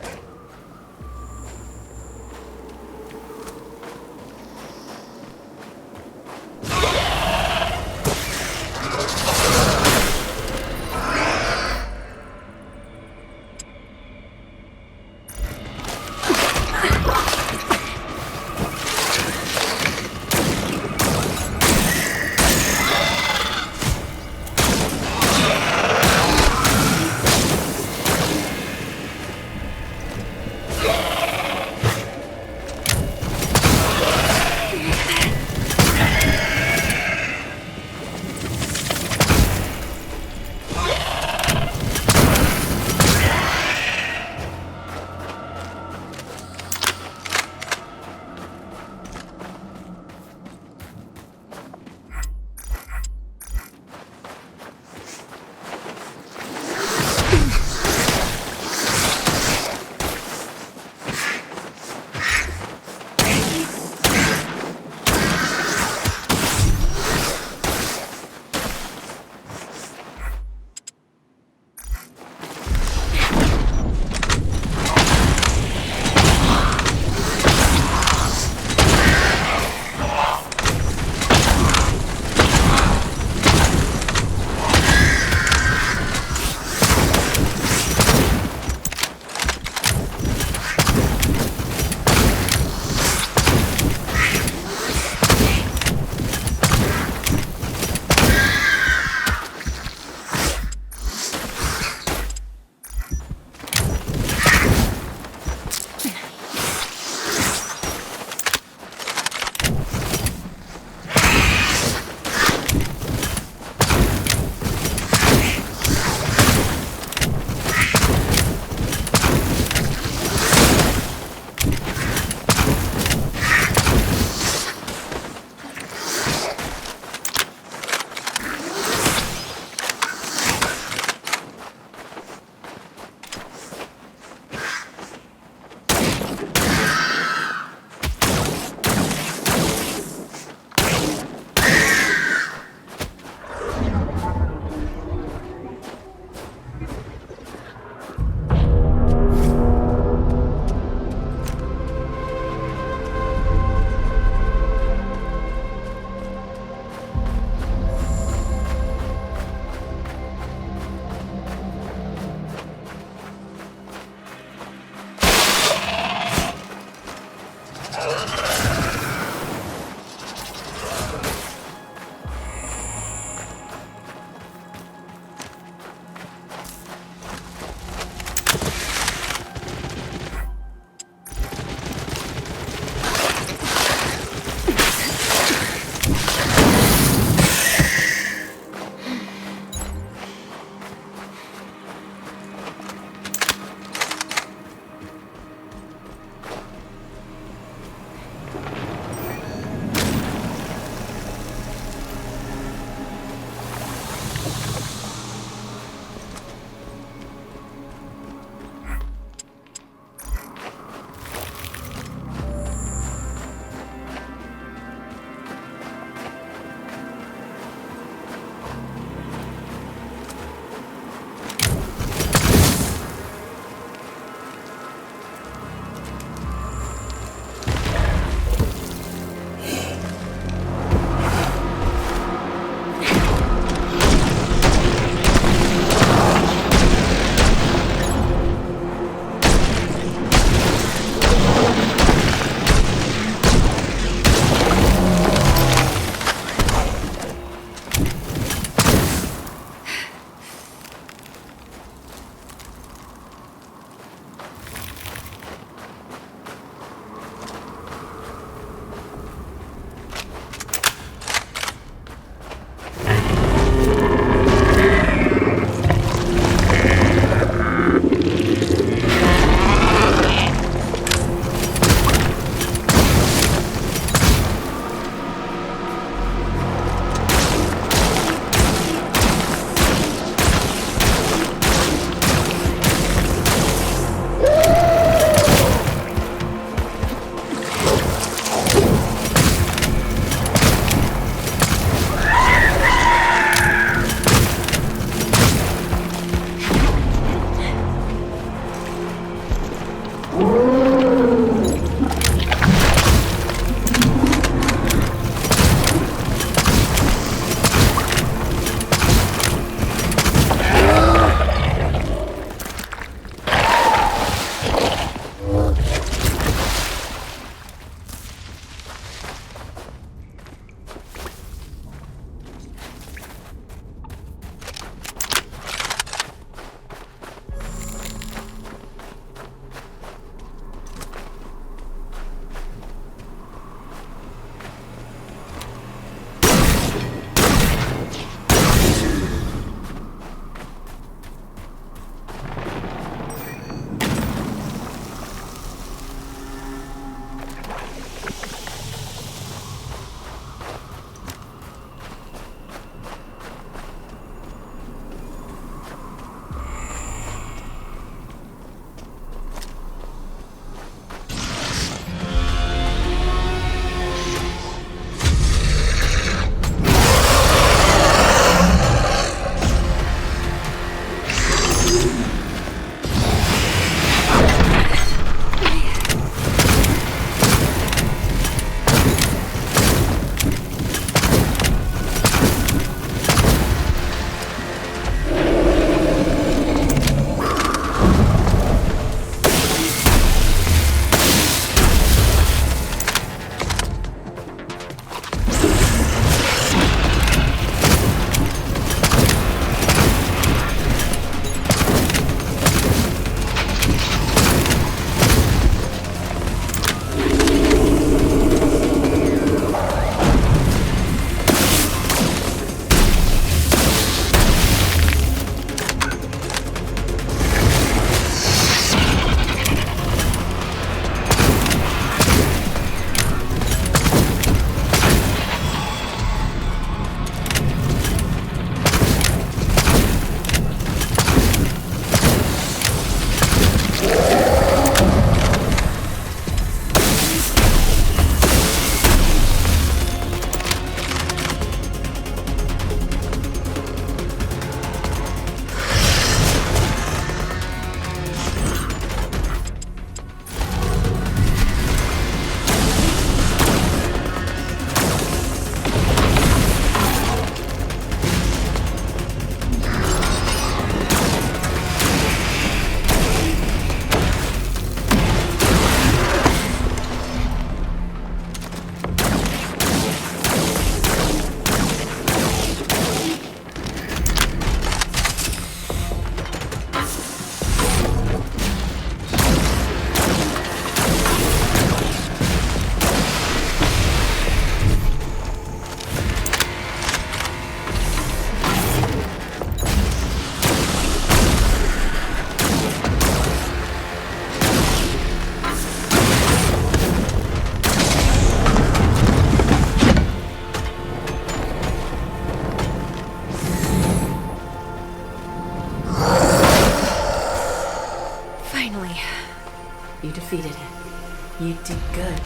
You defeated it. You did good.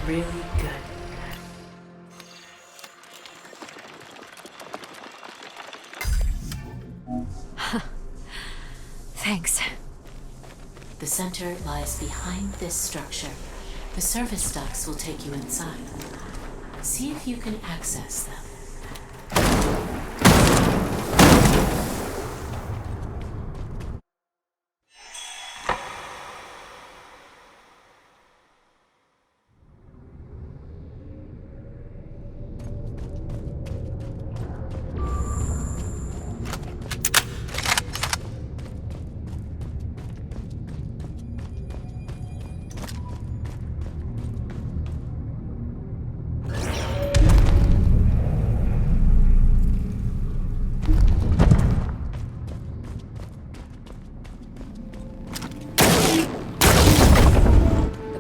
Really good. Thanks. The center lies behind this structure. The service ducts will take you inside. See if you can access them.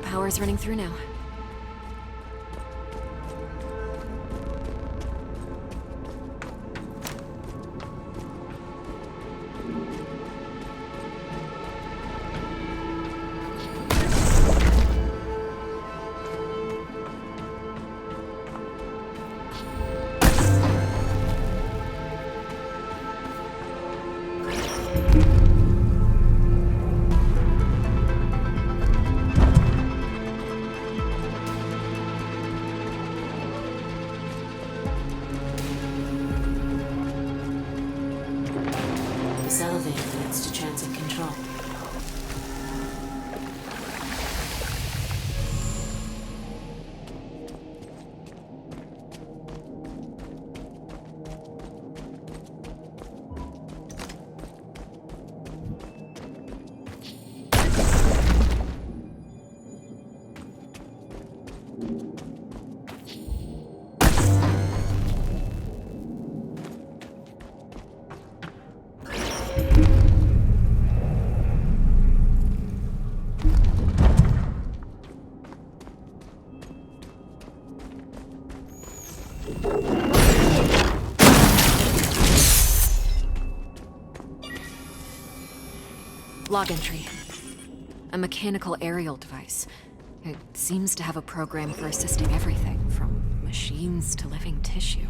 Power's running through now. This elevator leads to transit control. Log entry. A mechanical aerial device. It seems to have a program for assisting everything, from machines to living tissue.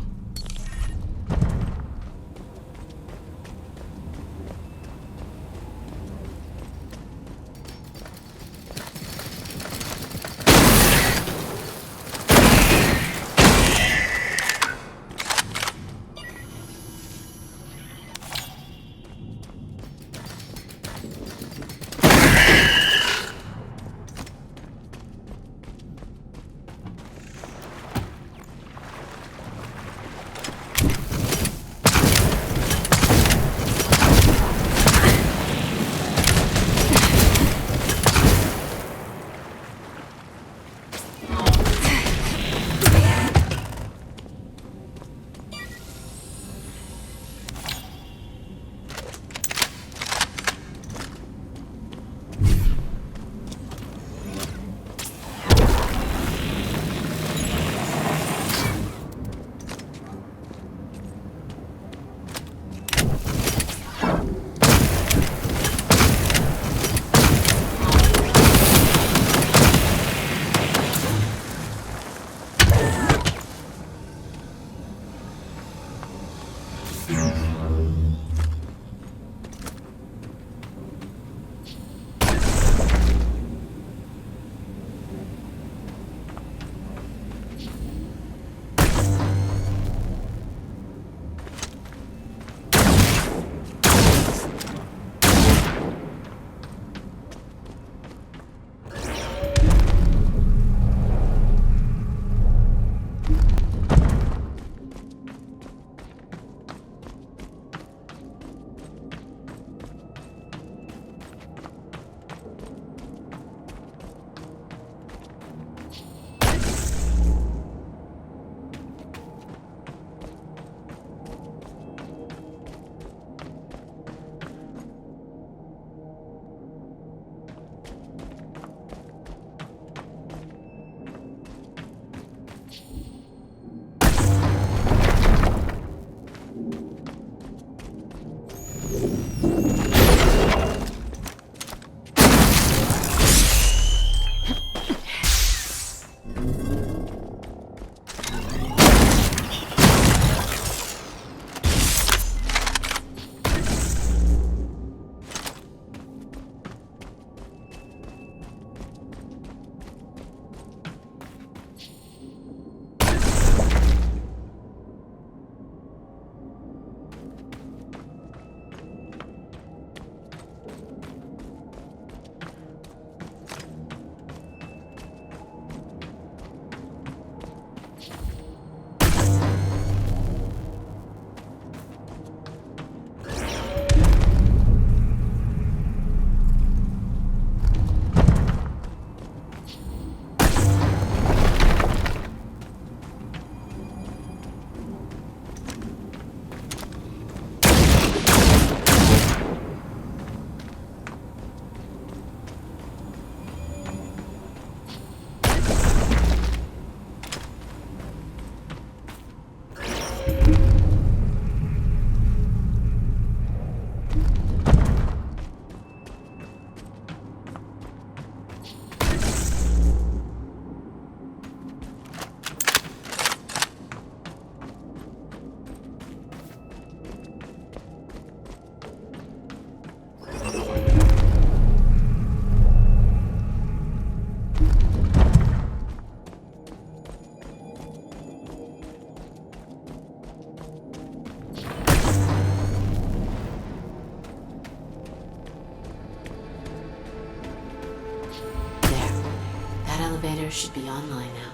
elevator should be online now.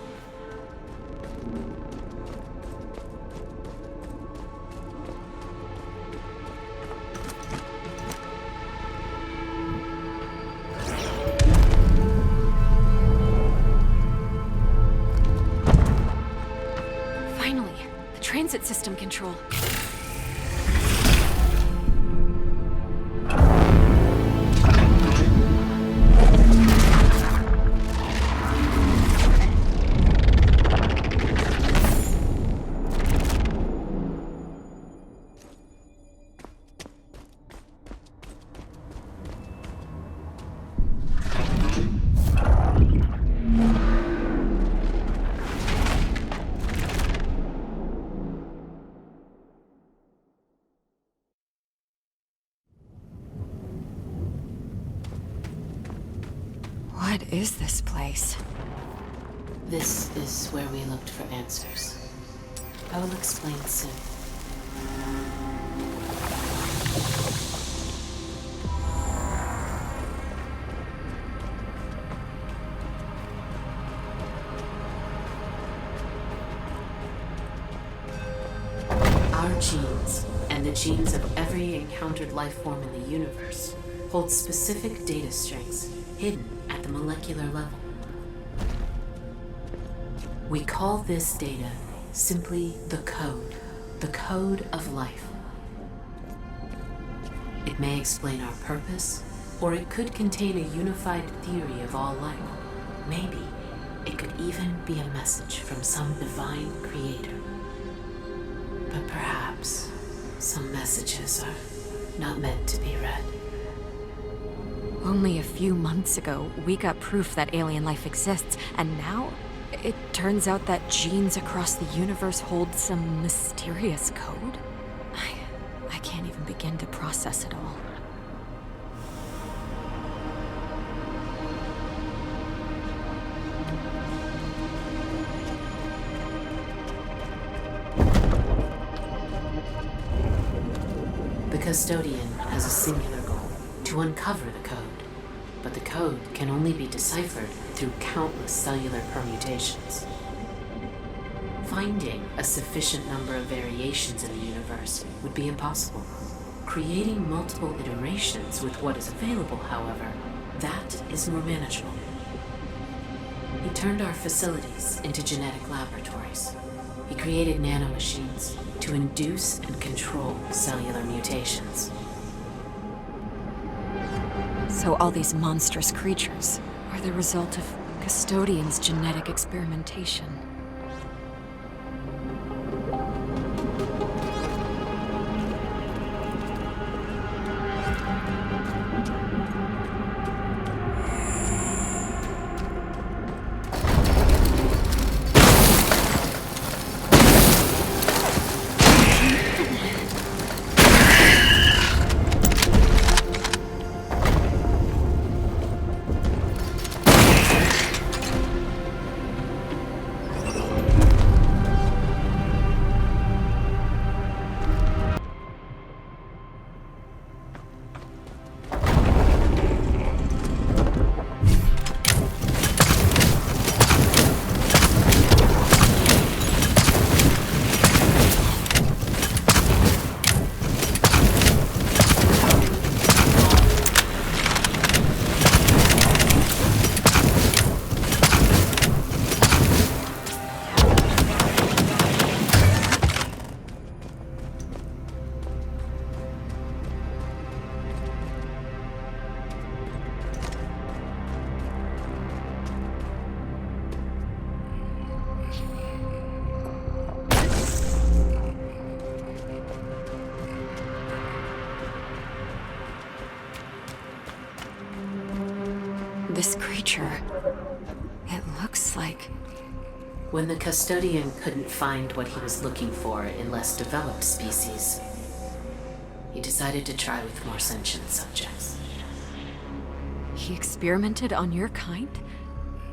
Finally, the transit system control. What is this place? This is where we looked for answers. I will explain soon. Our genes, and the genes of every encountered life form in the universe, hold specific data strings hidden at the molecular level. We call this data simply the code of life. It may explain our purpose, or it could contain a unified theory of all life. Maybe it could even be a message from some divine creator. But perhaps some messages are not meant to be read. Only a few months ago, we got proof that alien life exists, and now it turns out that genes across the universe hold some mysterious code? I can't even begin to process it all. The custodian has a singular goal: to uncover the code. But the code can only be deciphered through countless cellular permutations. Finding a sufficient number of variations in the universe would be impossible. Creating multiple iterations with what is available, however, that is more manageable. He turned our facilities into genetic laboratories. He created nanomachines to induce and control cellular mutations. So all these monstrous creatures are the result of Custodian's genetic experimentation. This creature, it looks like... When the custodian couldn't find what he was looking for in less developed species, he decided to try with more sentient subjects. He experimented on your kind?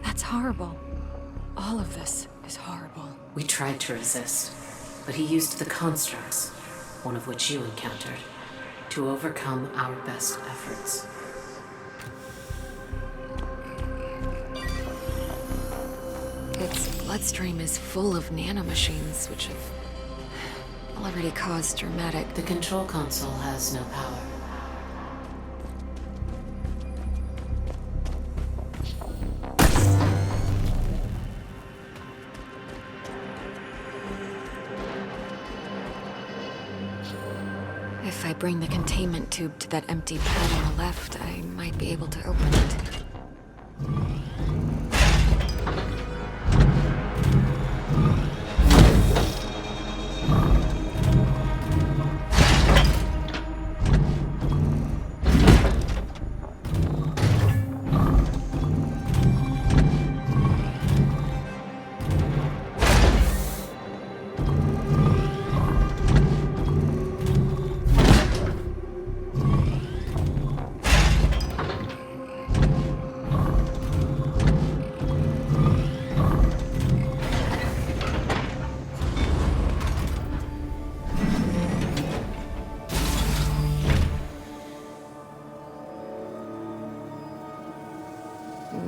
That's horrible. All of this is horrible. We tried to resist, but he used the constructs, one of which you encountered, to overcome our best efforts. bloodstream is full of nanomachines, which have already caused dramatic... The control console has no power. If I bring the containment tube to that empty pad on the left, I might be able to open it.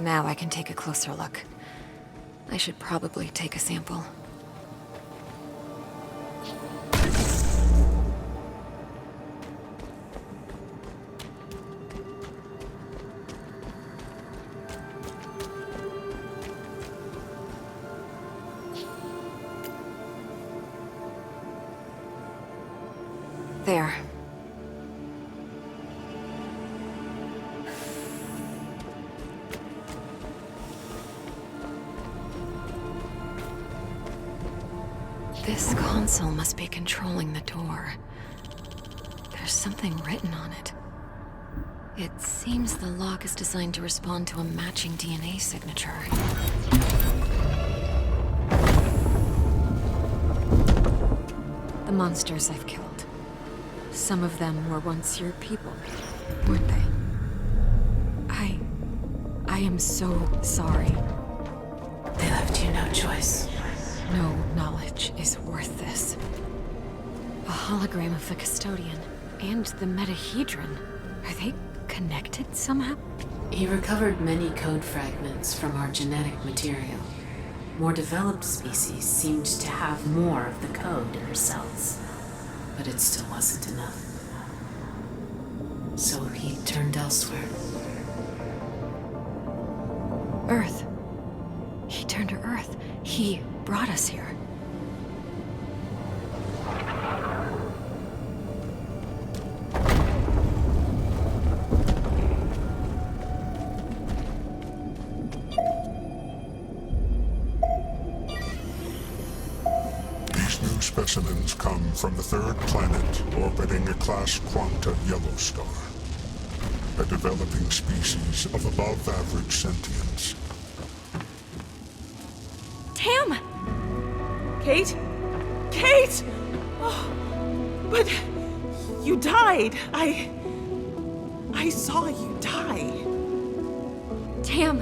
Now I can take a closer look. I should probably take a sample. There. This console must be controlling the door. There's something written on it. It seems the lock is designed to respond to a matching DNA signature. The monsters I've killed. Some of them were once your people, weren't they? I am so sorry. They left you no choice. No knowledge is worth this. A hologram of the custodian and the metahedron. Are they connected somehow? He recovered many code fragments from our genetic material. More developed species seemed to have more of the code in their cells, but it still wasn't enough. So he turned elsewhere. Earth. He turned to Earth. He brought us here. These new specimens come from the third planet orbiting a class Quanta yellow star, a developing species of above-average sentience. Tam! Kate? Kate! Oh, but you died. I saw you die. Tam!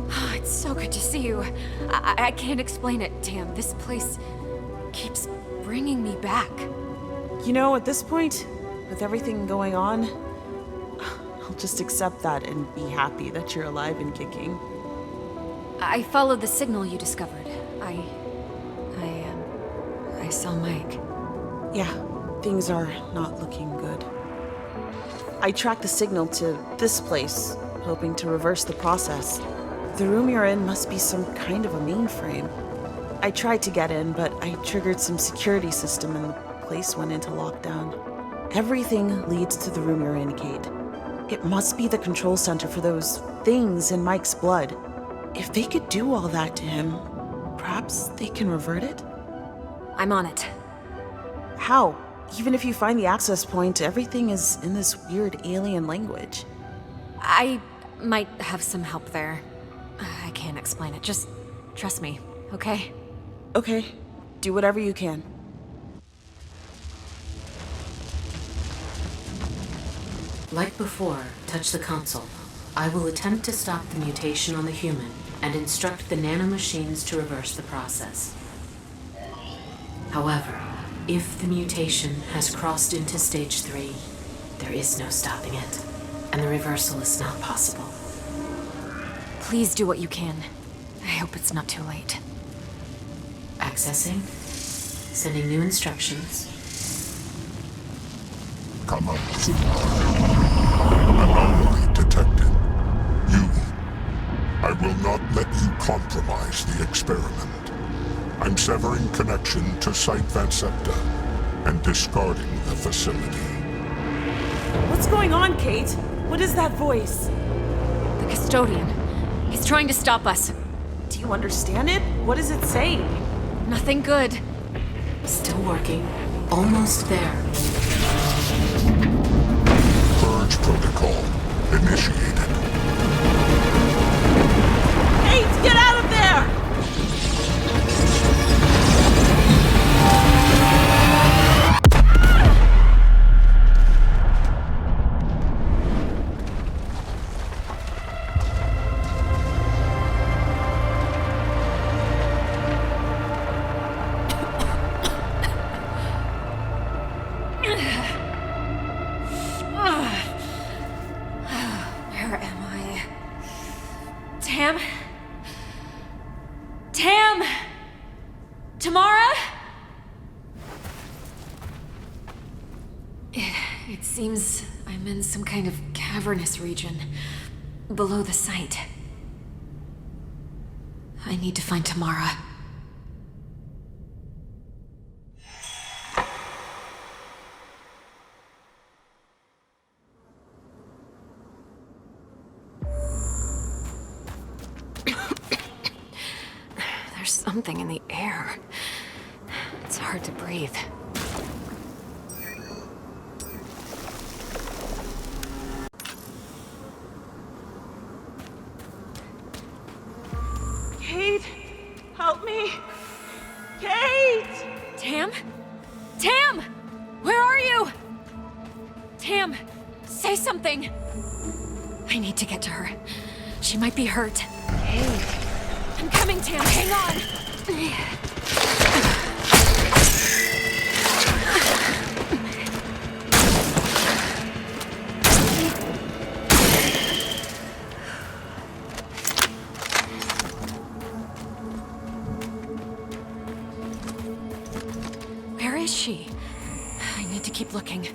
Oh, it's so good to see you. I can't explain it, Tam. This place keeps bringing me back. You know, at this point, with everything going on, I'll just accept that and be happy that you're alive and kicking. I followed the signal you discovered. I saw Mike. Yeah, things are not looking good. I tracked the signal to this place, hoping to reverse the process. The room you're in must be some kind of a mainframe. I tried to get in, but I triggered some security system and the place went into lockdown. Everything leads to the room you're in, Kate. It must be the control center for those things in Mike's blood. If they could do all that to him, perhaps they can revert it? I'm on it. How? Even if you find the access point, everything is in this weird alien language. I might have some help there. I can't explain it. Just trust me, okay? Okay, do whatever you can. Like before, touch the console. I will attempt to stop the mutation on the human and instruct the nanomachines to reverse the process. However, if the mutation has crossed into stage 3, there is no stopping it, and the reversal is not possible. Please do what you can. I hope it's not too late. Accessing. Sending new instructions. Come out soon. Anomaly detected. You. I will not let you compromise the experiment. I'm severing connection to Site Vansepta and discarding the facility. What's going on, Kate? What is that voice? The custodian. He's trying to stop us. Do you understand it? What is it saying? Nothing good. Still working. Almost there. Purge protocol initiated. Kate, get out of there! Where am I? Tam? Tam? Tamara? It seems I'm in some kind of cavernous region below the site. I need to find Tamara. There's something in the air. It's hard to breathe. Kate, help me. Kate! Tam? Tam! Where are you? Tam, say something. I need to get to her. She might be hurt. Kate. I'm coming, Tam. Hang on. Where is she? I need to keep looking.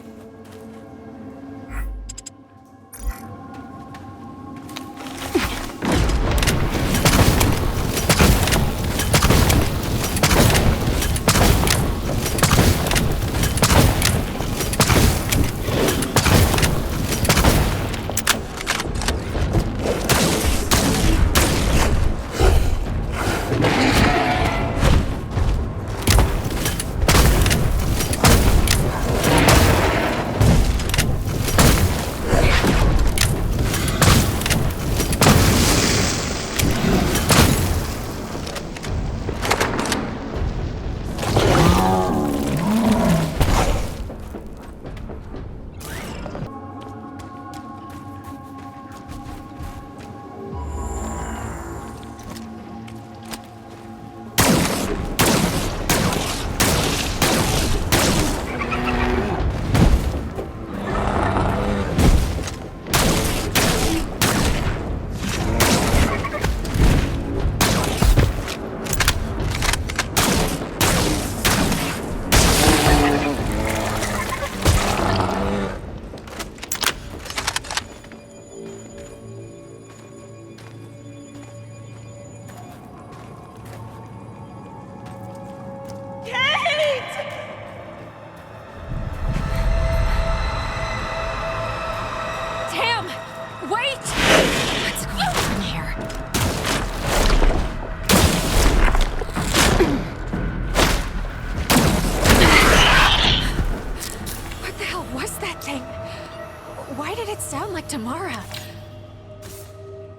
Tamara.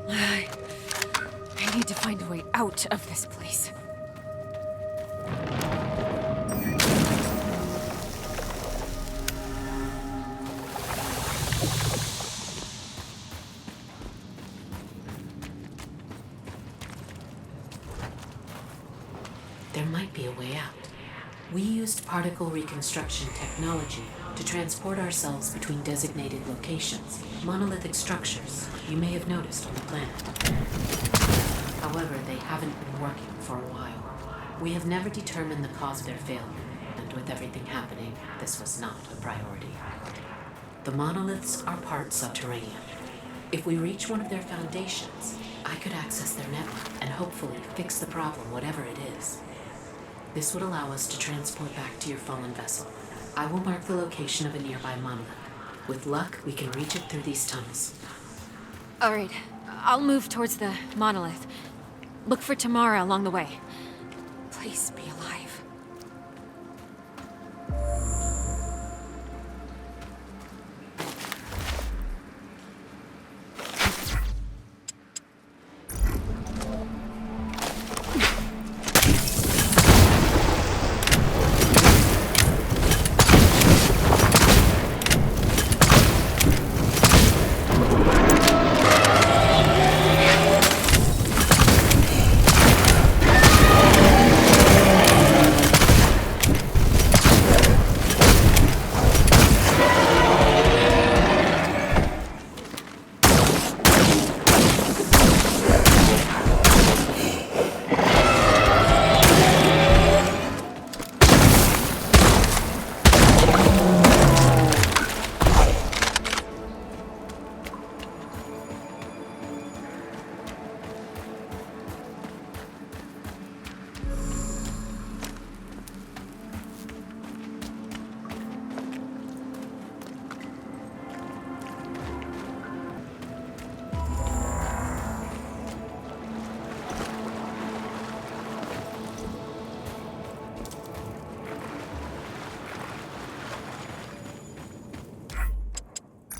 I need to find a way out of this place. There might be a way out. We used particle reconstruction technology to transport ourselves between designated locations, monolithic structures you may have noticed on the planet. However, they haven't been working for a while. We have never determined the cause of their failure, and with everything happening, this was not a priority. The monoliths are part subterranean. If we reach one of their foundations, I could access their network and hopefully fix the problem, whatever it is. This would allow us to transport back to your fallen vessel. I will mark the location of a nearby monolith. With luck, we can reach it through these tunnels. All right, I'll move towards the monolith. Look for Tamara along the way. Please be alive.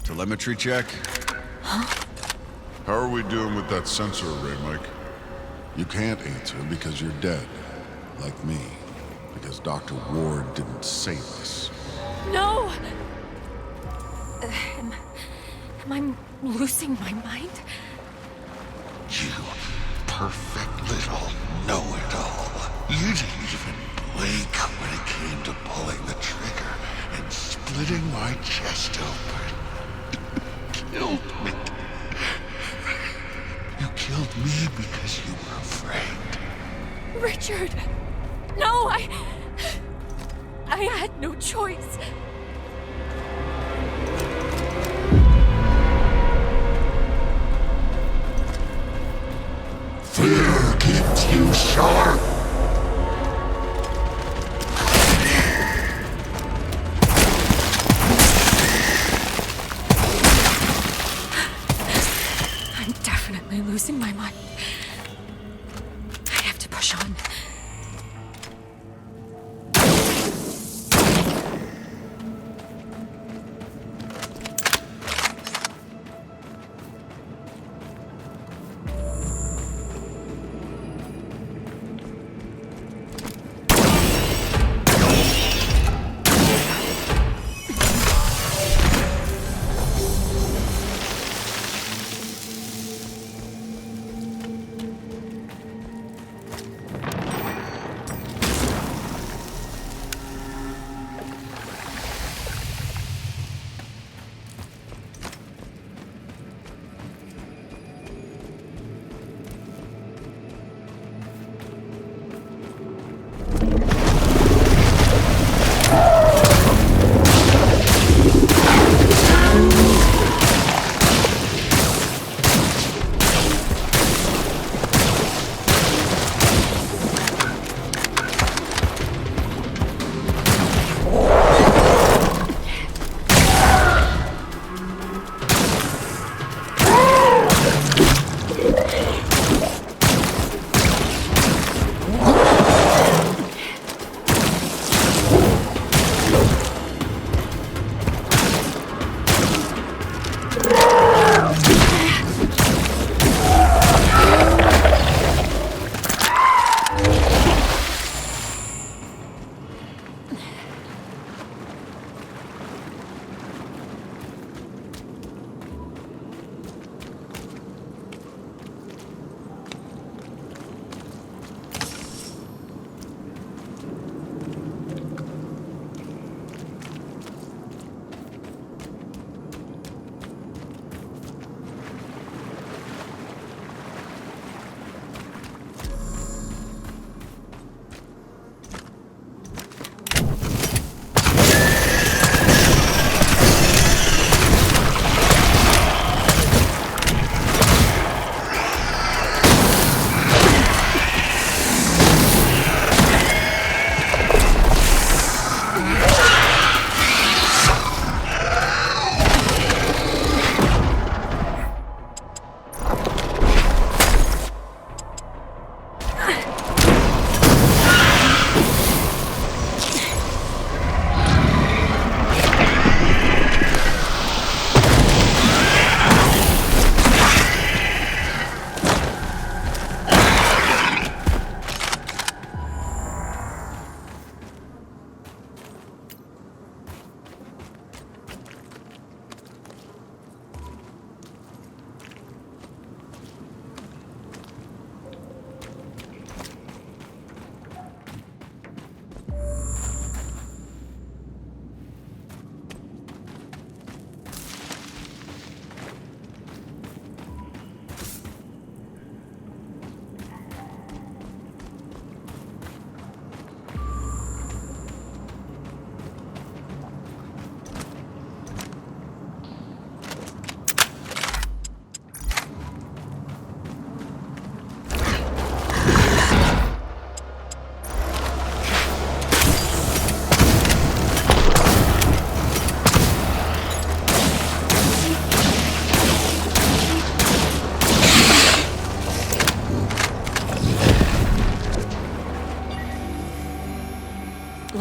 Telemetry check? How are we doing with that sensor array, Mike? You can't answer because you're dead. Like me. Because Dr. Ward didn't save us. No! Am I losing my mind? You perfect little know-it-all. You didn't even blink when it came to pulling the trigger and splitting my chest open. You killed me. You killed me because you were afraid. Richard! No, I had no choice. Fear keeps you sharp. I'm definitely losing my mind. I have to push on.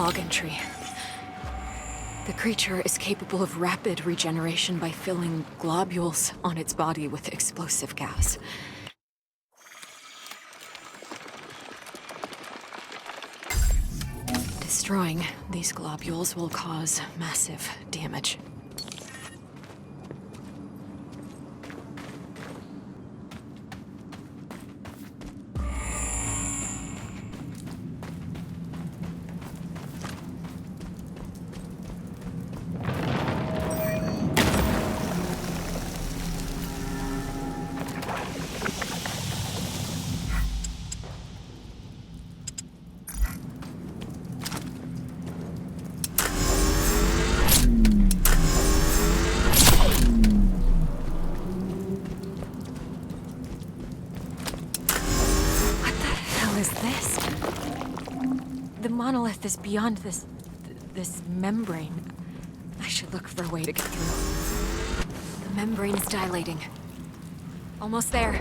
log entry. The creature is capable of rapid regeneration by filling globules on its body with explosive gas. Destroying these globules will cause massive damage. The monolith is beyond this membrane. I should look for a way to get through. The membrane's dilating. Almost there.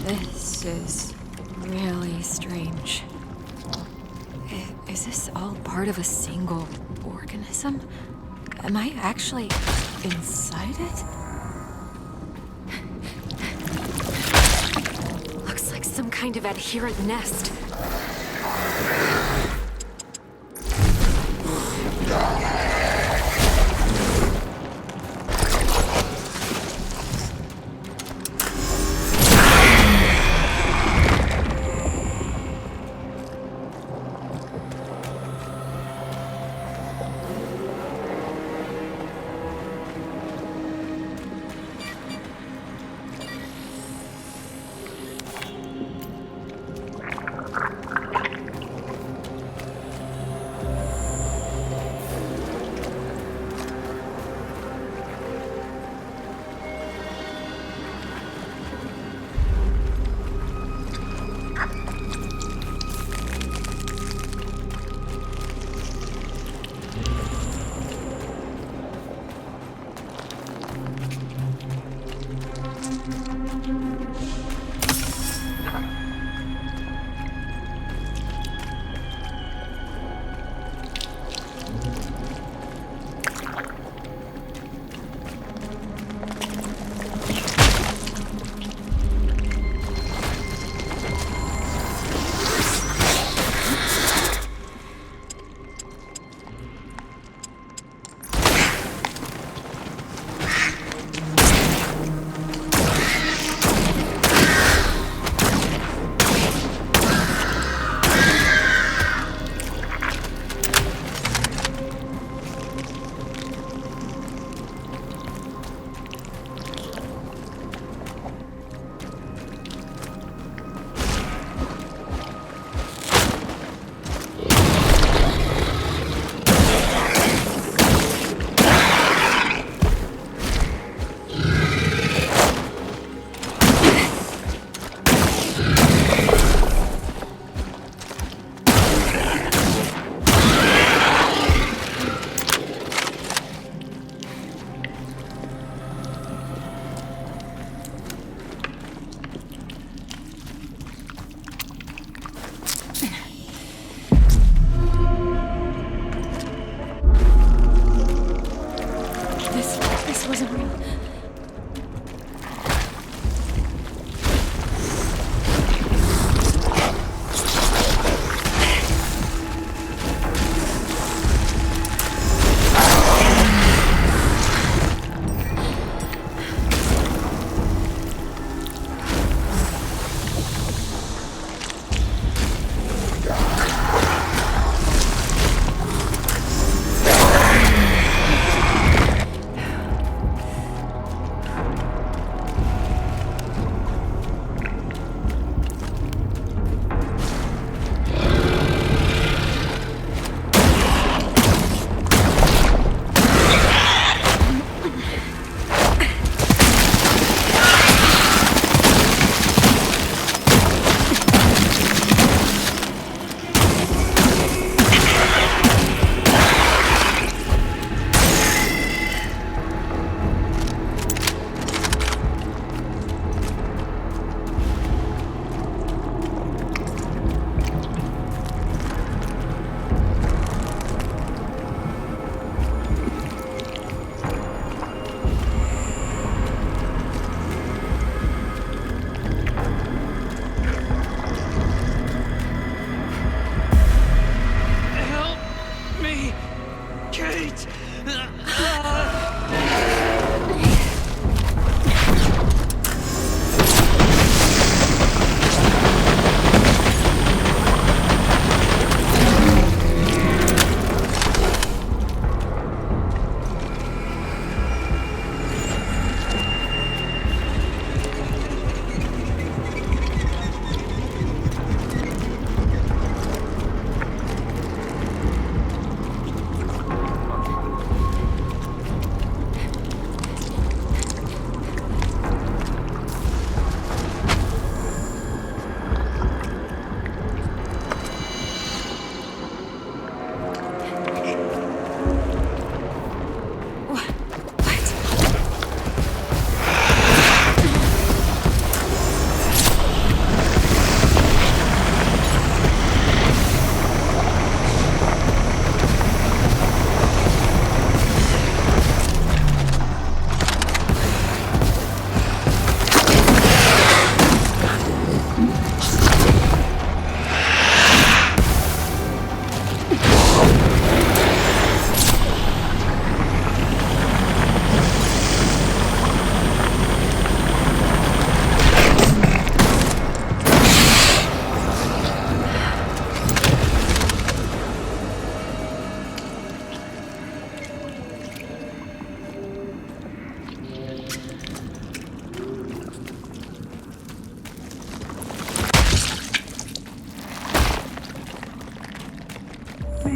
This is really strange. Is this all part of a single organism? Am I actually inside it? Looks like some kind of adherent nest.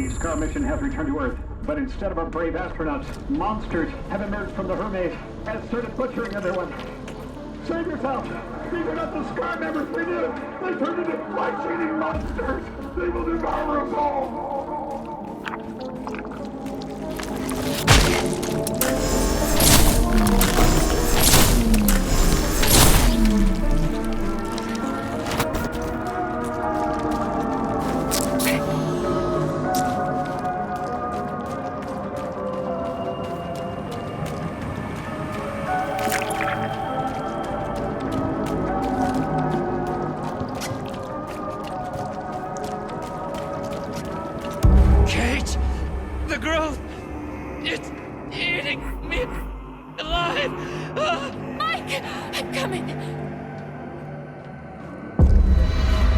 the SCAR mission has returned to Earth, but instead of our brave astronauts, monsters have emerged from the Hermes and started butchering everyone. Save yourself! These are not the SCAR members we knew! They turned into flesh-eating monsters! They will devour us all! Kate! The growth! It's eating me alive! Mike! I'm coming!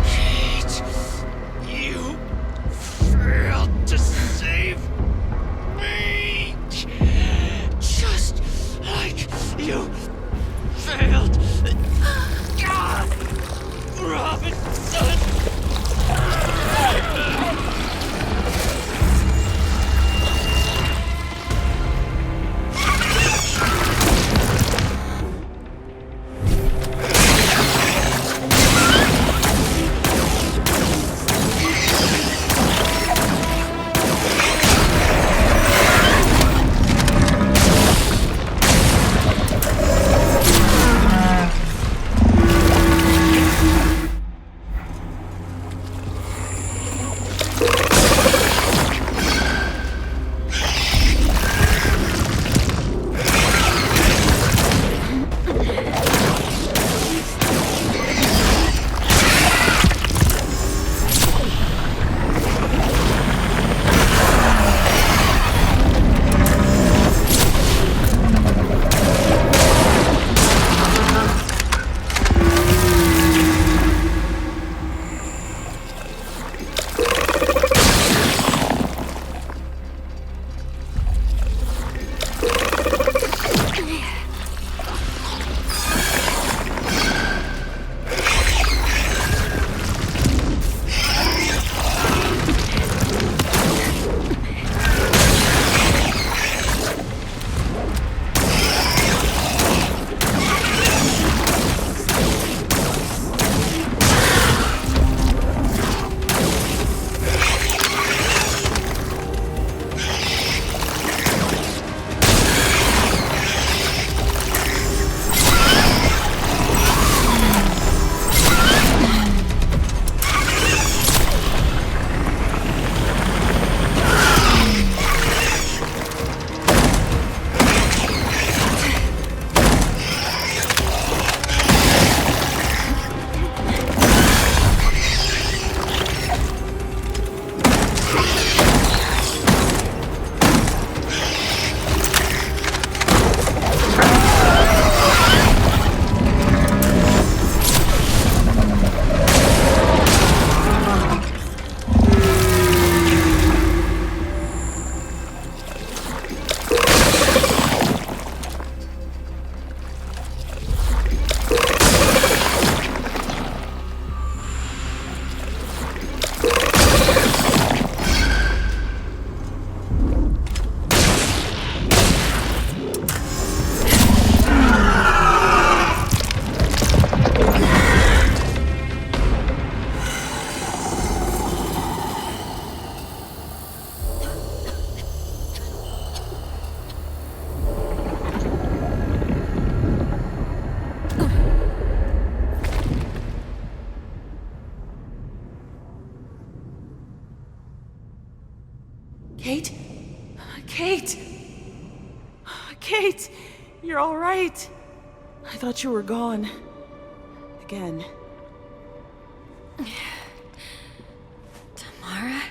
Kate! You failed to save me! Just like you failed Robinson! Kate? Kate! Kate! You're all right. I thought you were gone. Again. Tamara?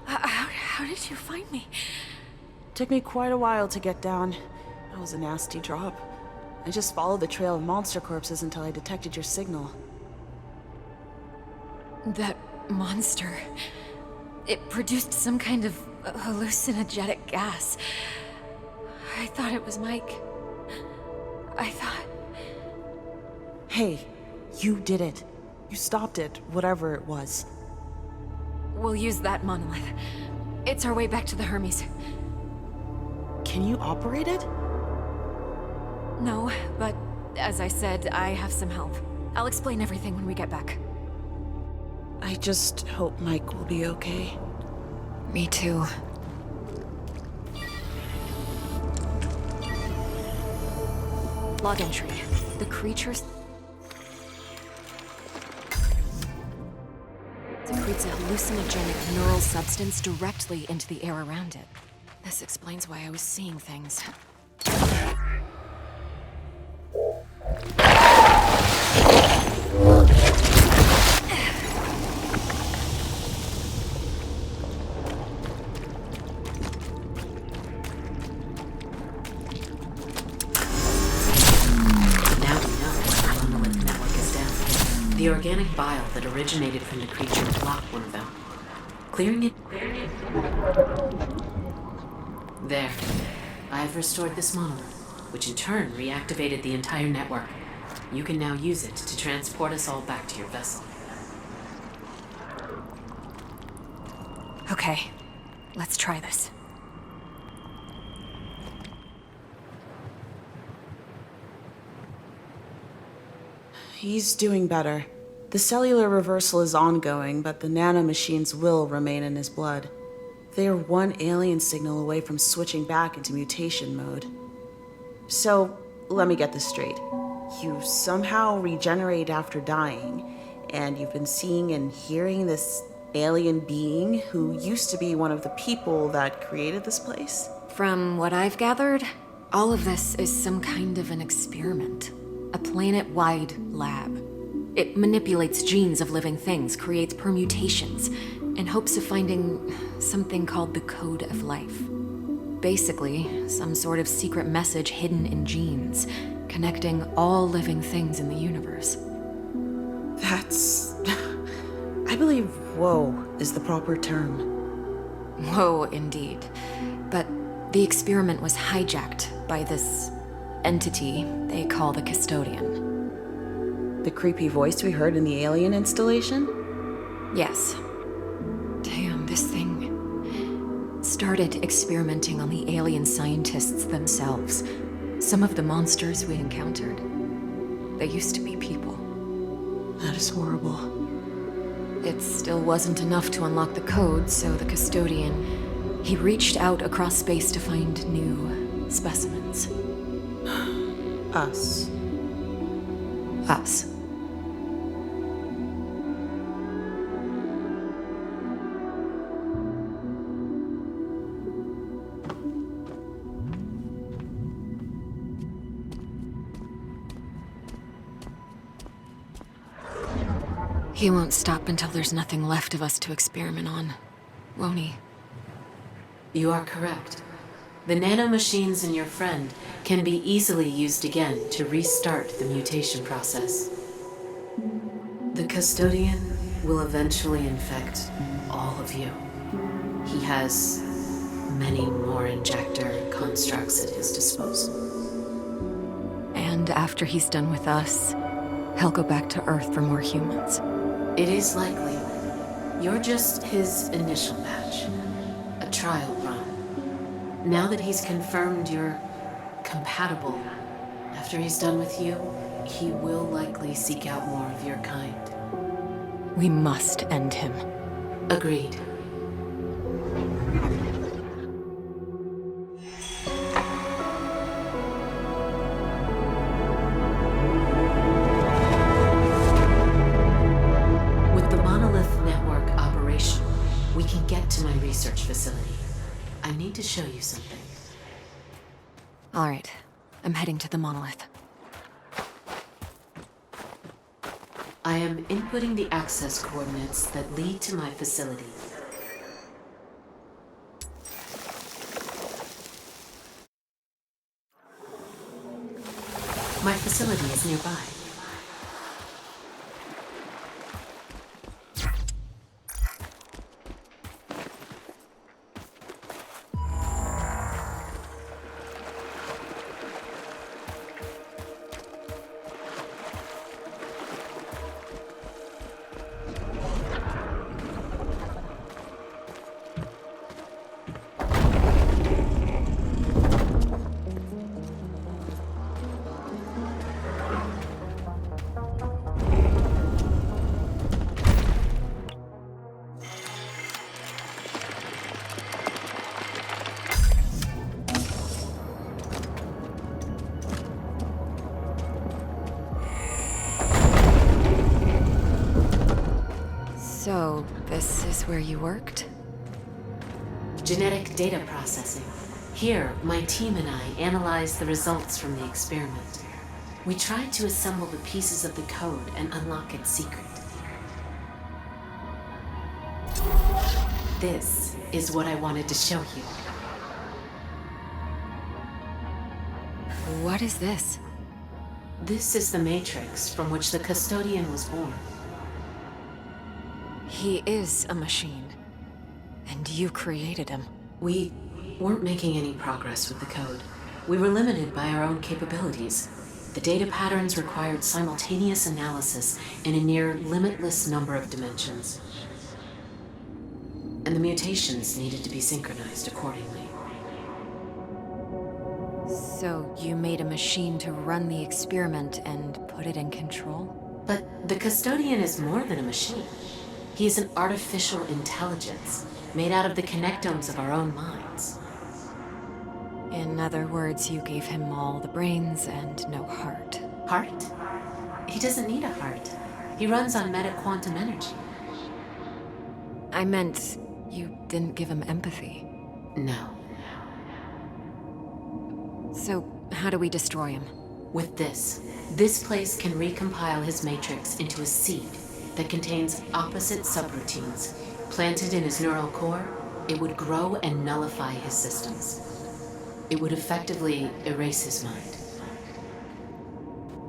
How did you find me? Took me quite a while to get down. That was a nasty drop. I just followed the trail of monster corpses until I detected your signal. That monster. It produced some kind of hallucinogenic gas. I thought it was Mike. I thought... Hey, you did it. You stopped it, whatever it was. We'll use that monolith. It's our way back to the Hermes. Can you operate it? No, but as I said, I have some help. I'll explain everything when we get back. I just hope Mike will be okay. Me too. Log entry. The creatures secretes a hallucinogenic neural substance directly into the air around it. This explains why I was seeing things. The organic bile that originated from the creature blocked one of them. Clearing it. There. I've restored this monolith, which in turn reactivated the entire network. You can now use it to transport us all back to your vessel. Okay, let's try this. He's doing better. The cellular reversal is ongoing, but the nanomachines will remain in his blood. They are one alien signal away from switching back into mutation mode. So, let me get this straight. You somehow regenerate after dying, and you've been seeing and hearing this alien being who used to be one of the people that created this place? From what I've gathered, all of this is some kind of an experiment. A planet-wide lab. It manipulates genes of living things, creates permutations, in hopes of finding something called the Code of Life. Basically, some sort of secret message hidden in genes, connecting all living things in the universe. That's... I believe whoa is the proper term. Whoa, indeed. But the experiment was hijacked by this entity they call the Custodian. The creepy voice we heard in the alien installation? Yes. Damn, this thing started experimenting on the alien scientists themselves. Some of the monsters we encountered, they used to be people. That is horrible. It still wasn't enough to unlock the code, so the Custodian, he reached out across space to find new specimens. Us. Us. He won't stop until there's nothing left of us to experiment on, won't he? You are correct. The nanomachines in your friend can be easily used again to restart the mutation process. The Custodian will eventually infect all of you. He has many more injector constructs at his disposal. And after he's done with us, he'll go back to Earth for more humans. It is likely. You're just his initial batch. A trial run. Now that he's confirmed you're compatible, after he's done with you, he will likely seek out more of your kind. We must end him. Agreed. With the monolith network operational, we can get to my research facility. I need to show you something. All right, I'm heading to the monolith. I am inputting the access coordinates that lead to my facility. My facility is nearby. So, this is where you worked? Genetic data processing. Here, my team and I analyzed the results from the experiment. We tried to assemble the pieces of the code and unlock its secret. This is what I wanted to show you. What is this? This is the matrix from which the custodian was born. He is a machine. And you created him. We weren't making any progress with the code. We were limited by our own capabilities. The data patterns required simultaneous analysis in a near limitless number of dimensions. And the mutations needed to be synchronized accordingly. So you made a machine to run the experiment and put it in control? But the custodian is more than a machine. He is an artificial intelligence made out of the connectomes of our own minds. In other words, you gave him all the brains and no heart. Heart? He doesn't need a heart. He runs on meta-quantum energy. I meant you didn't give him empathy. No. So, how do we destroy him? With this. This place can recompile his matrix into a seed that contains opposite subroutines. Planted in his neural core, it would grow and nullify his systems. It would effectively erase his mind.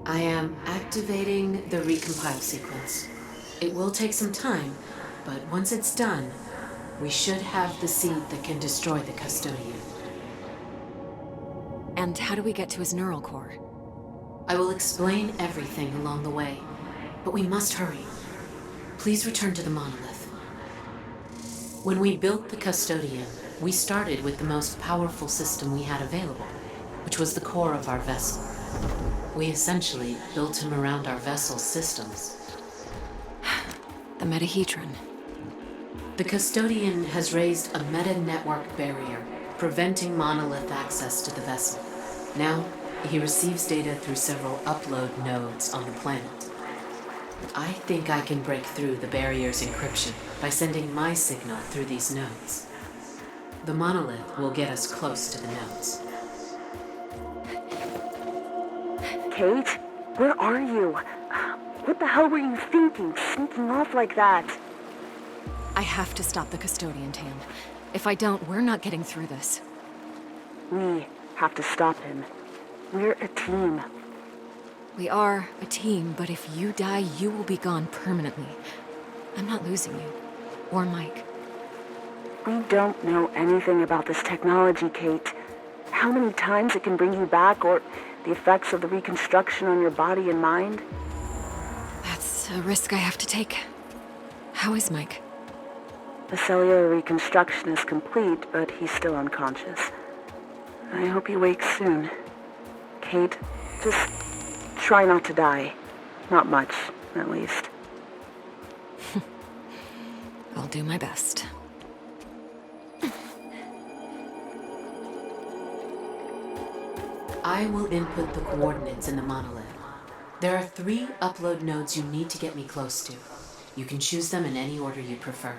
I am activating the recompile sequence. It will take some time, but once it's done, we should have the seed that can destroy the custodian. And how do we get to his neural core? I will explain everything along the way, but we must hurry. Please return to the monolith. When we built the custodian, we started with the most powerful system we had available, which was the core of our vessel. We essentially built him around our vessel's systems. The metahedron. The custodian has raised a meta-network barrier, preventing monolith access to the vessel. Now, he receives data through several upload nodes on the planet. I think I can break through the barrier's encryption by sending my signal through these nodes. The monolith will get us close to the nodes. Kate, where are you? What the hell were you thinking, sneaking off like that? I have to stop the custodian, Tam. If I don't, we're not getting through this. We have to stop him. We're a team. We are a team, but if you die, you will be gone permanently. I'm not losing you. Or Mike. We don't know anything about this technology, Kate. How many times it can bring you back, or the effects of the reconstruction on your body and mind? That's a risk I have to take. How is Mike? The cellular reconstruction is complete, but he's still unconscious. I hope he wakes soon. Kate, just try not to die. Not much, at least. I'll do my best. I will input the coordinates in the monolith. There are 3 upload nodes you need to get me close to. You can choose them in any order you prefer.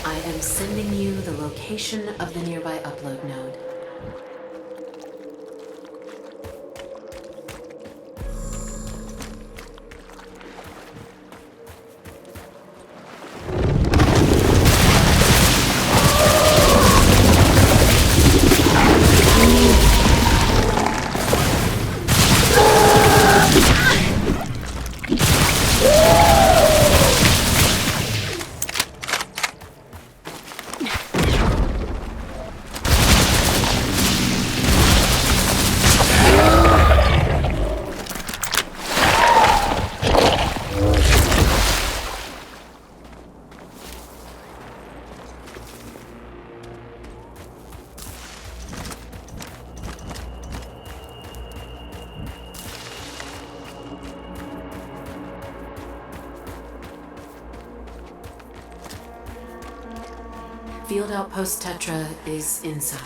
I am sending you the location of the nearby upload node. Field Outpost Tetra is inside.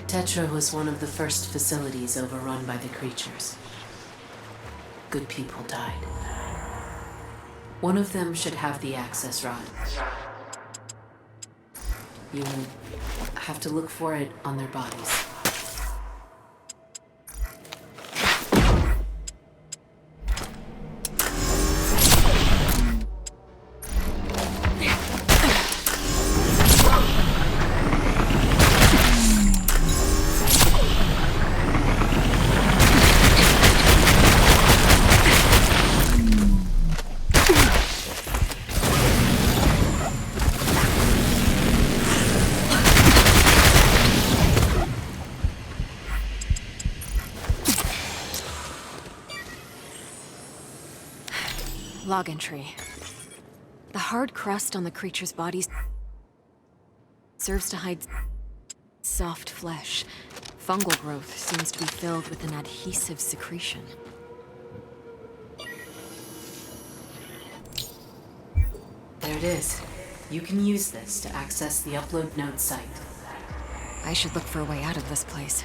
Tetra was one of the first facilities overrun by the creatures. Good people died. One of them should have the access rod. You have to look for it on their bodies. Log entry. The hard crust on the creature's bodies serves to hide soft flesh. Fungal growth seems to be filled with an adhesive secretion. There it is. You can use this to access the upload node site. I should look for a way out of this place.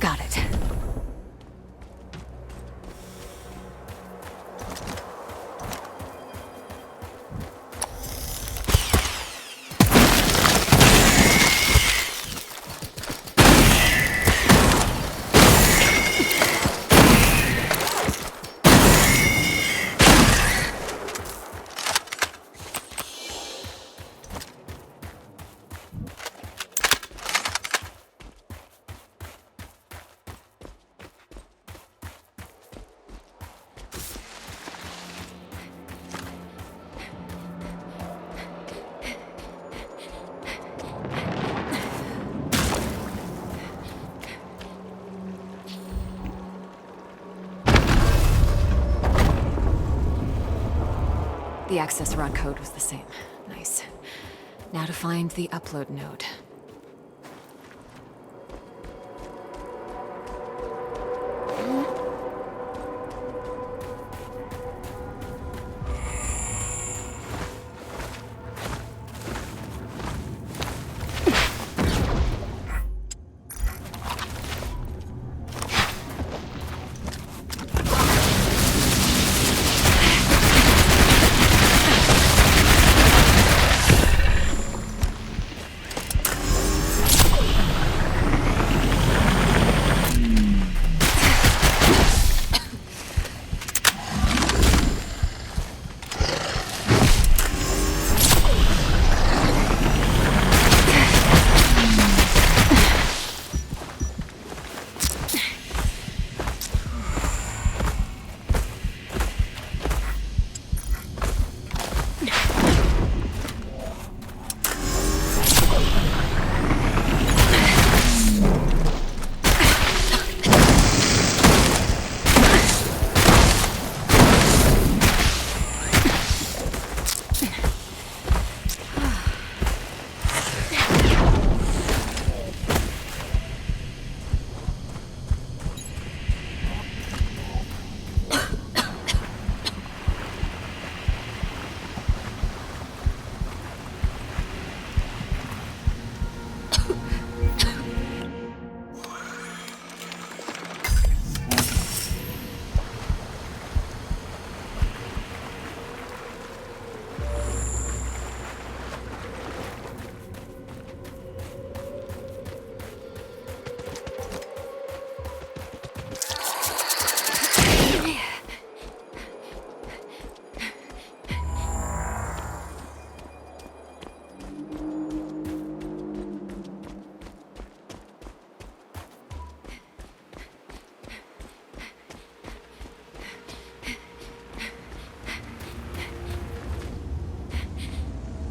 Got it. The access rod code was the same. Nice. Now to find the upload node.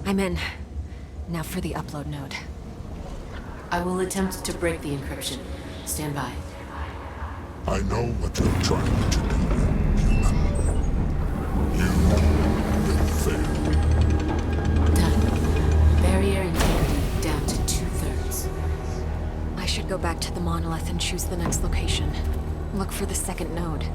I'm in. Now for the upload node. I will attempt to break the encryption. Stand by. I know what you're trying to do, human. You will fail. Done. Barrier integrity down to 2/3. I should go back to the monolith and choose the next location. Look for the second node.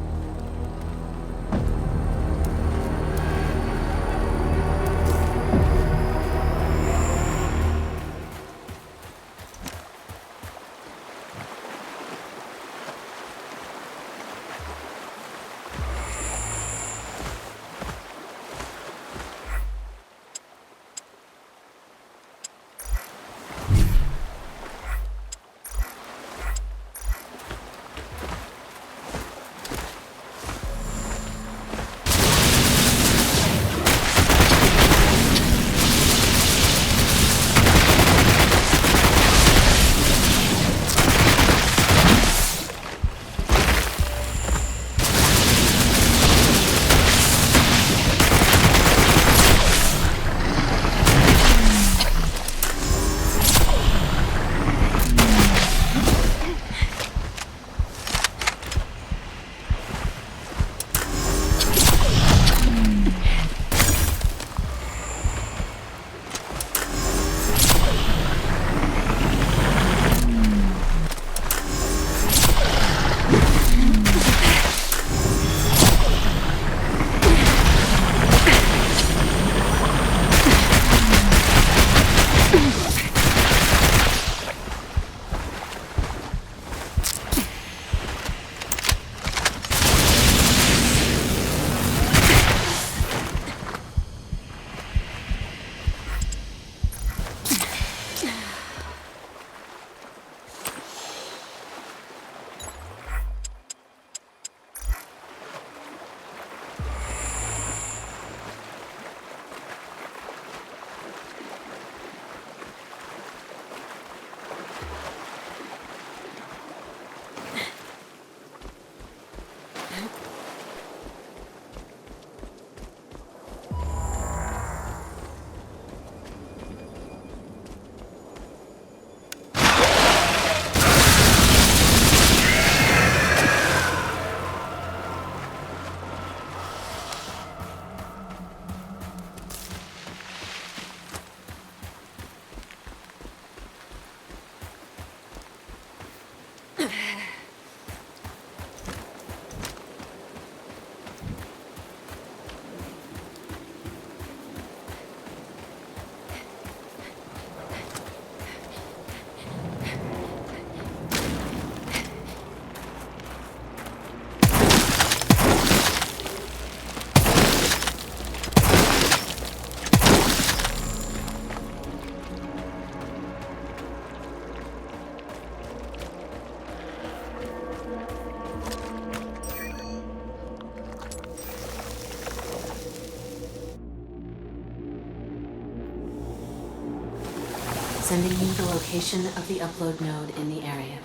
Sending you the location of the upload node in the area.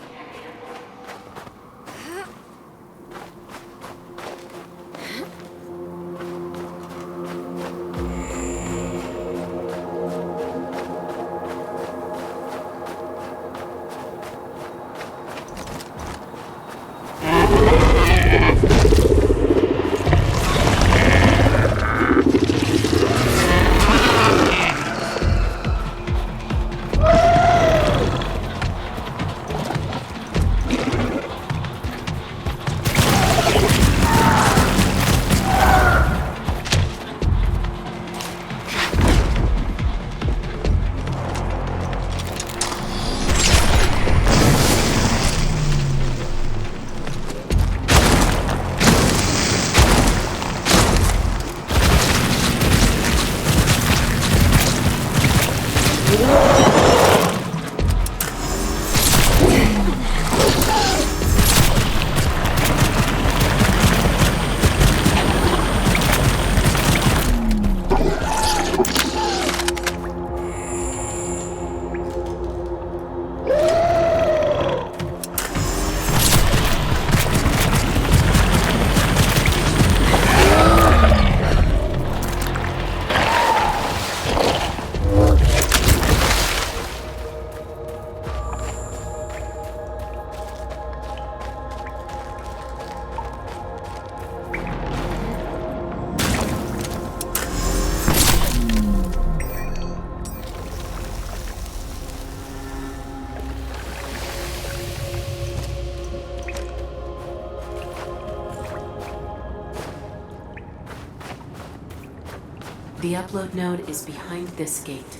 The upload node is behind this gate.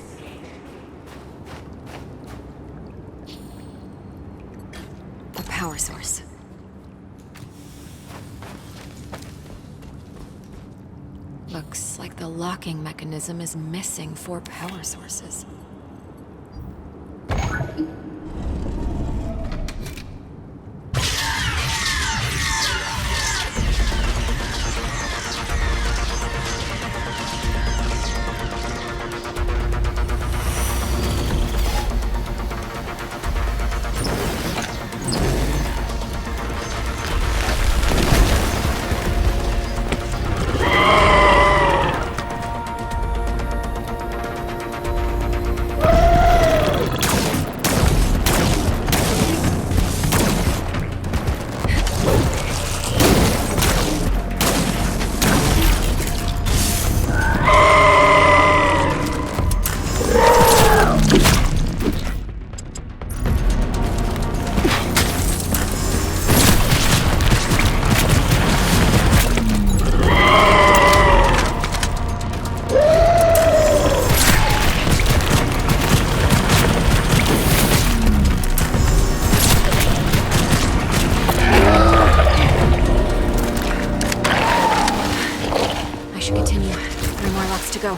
A power source. Looks like the locking mechanism is missing 4 power sources. To go.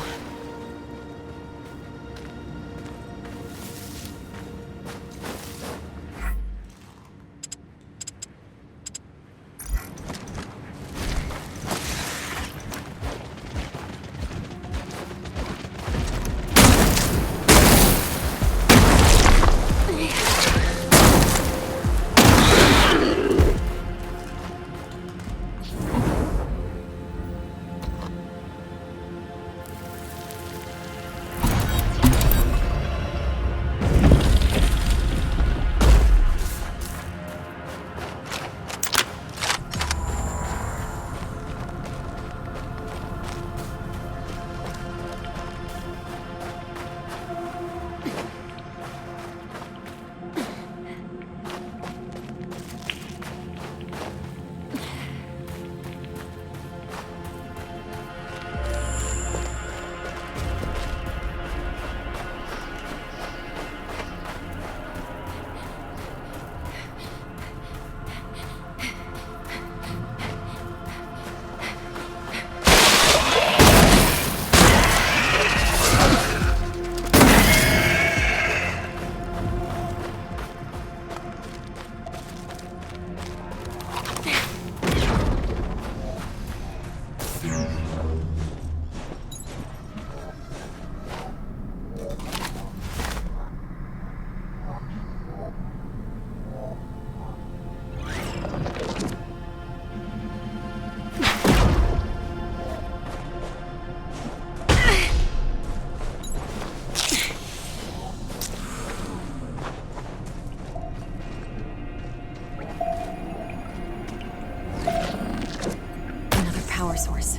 Power source.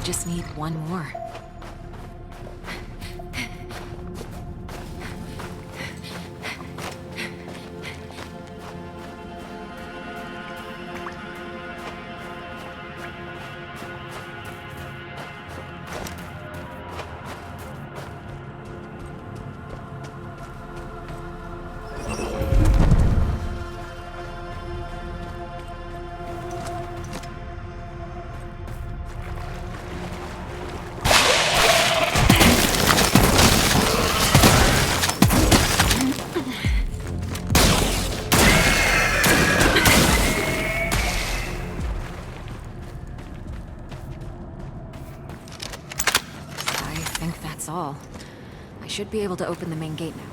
Just need one more. that's all. I should be able to open the main gate now.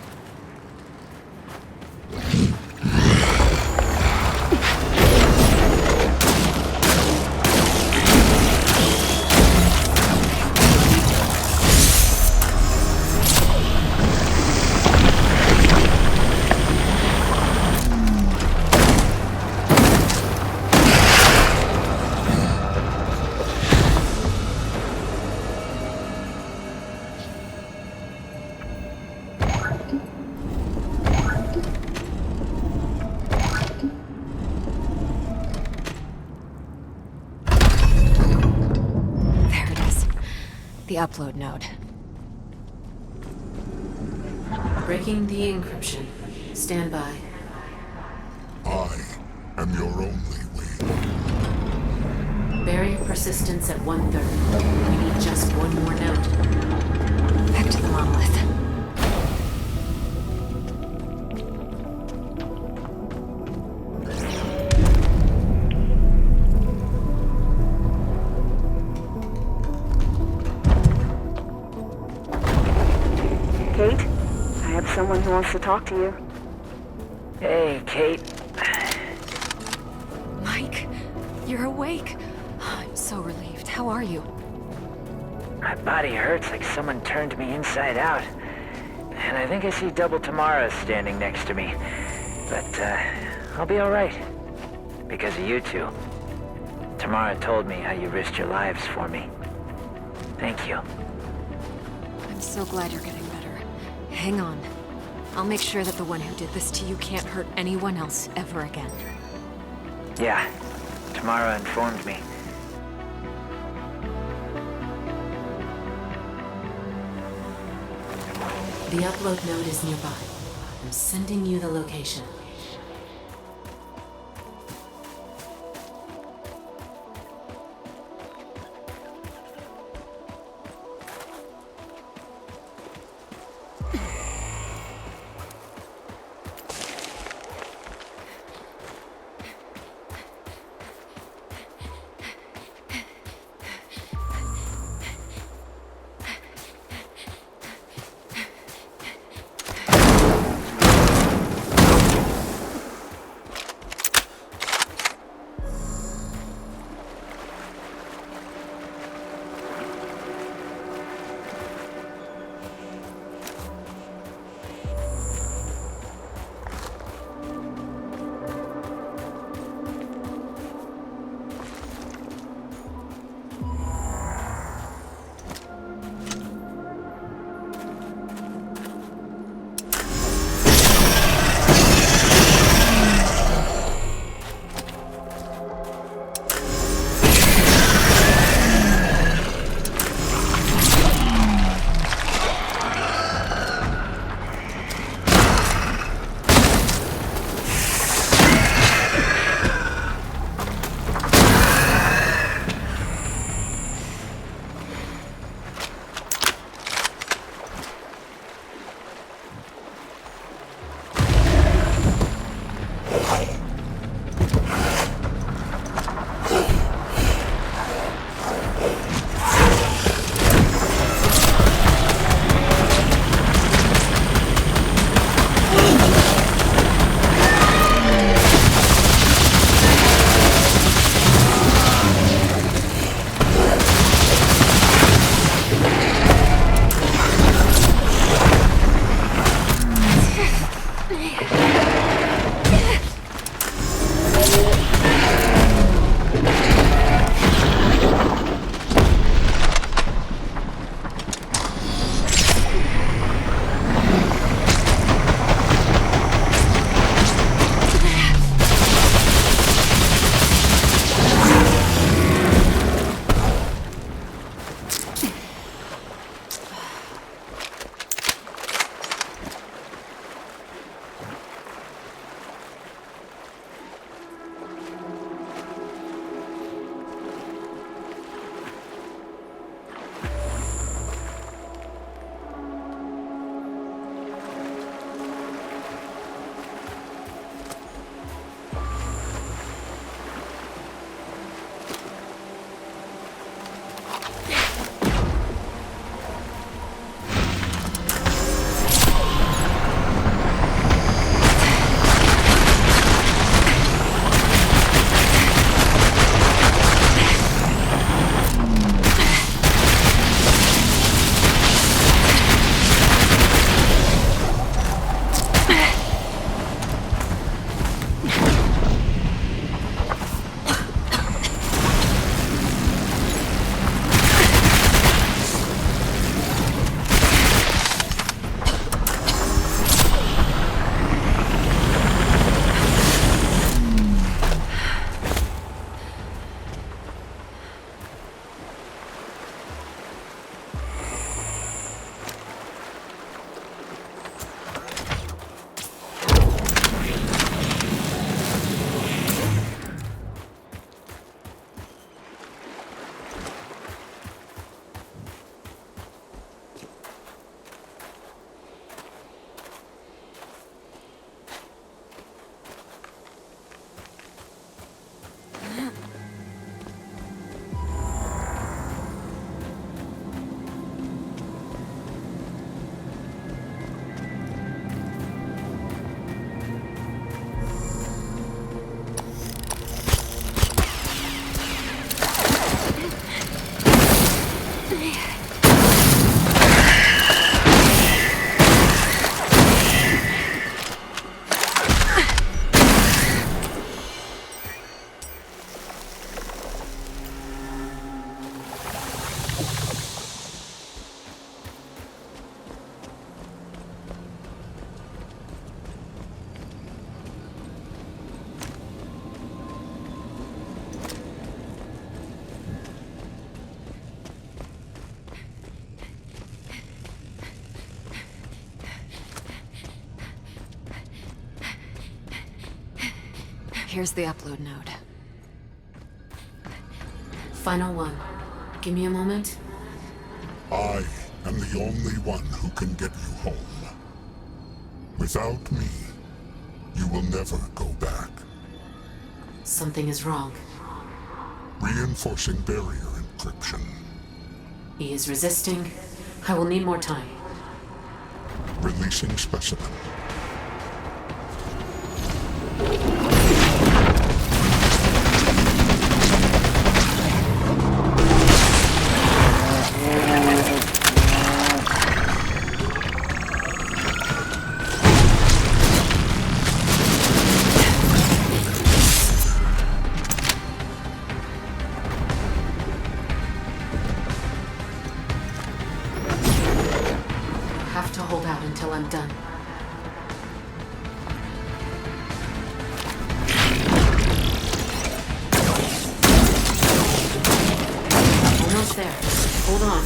The upload node. Breaking the encryption. Stand by. I am your only way. Barrier persistence at 1/3. We need just one more node. Back to the monolith. Kate, I have someone who wants to talk to you. Hey, Kate. Mike, you're awake. I'm so relieved. How are you? My body hurts like someone turned me inside out. And I think I see Double Tamara standing next to me. But, I'll be alright. Because of you two. Tamara told me how you risked your lives for me. Thank you. I'm so glad you're getting better. Hang on. I'll make sure that the one who did this to you can't hurt anyone else ever again. Yeah, Tamara informed me. The upload node is nearby. I'm sending you the location. Here's the upload node. Final one. Give me a moment. I am the only one who can get you home. Without me, you will never go back. Something is wrong. Reinforcing barrier encryption. He is resisting. I will need more time. Releasing specimen. Have to hold out until I'm done. Almost there. Hold on.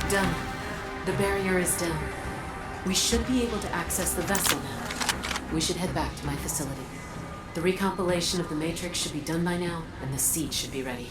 Done. The barrier is down. We should be able to access the vessel now. We should head back to my facility. The recompilation of the Matrix should be done by now, and the seed should be ready.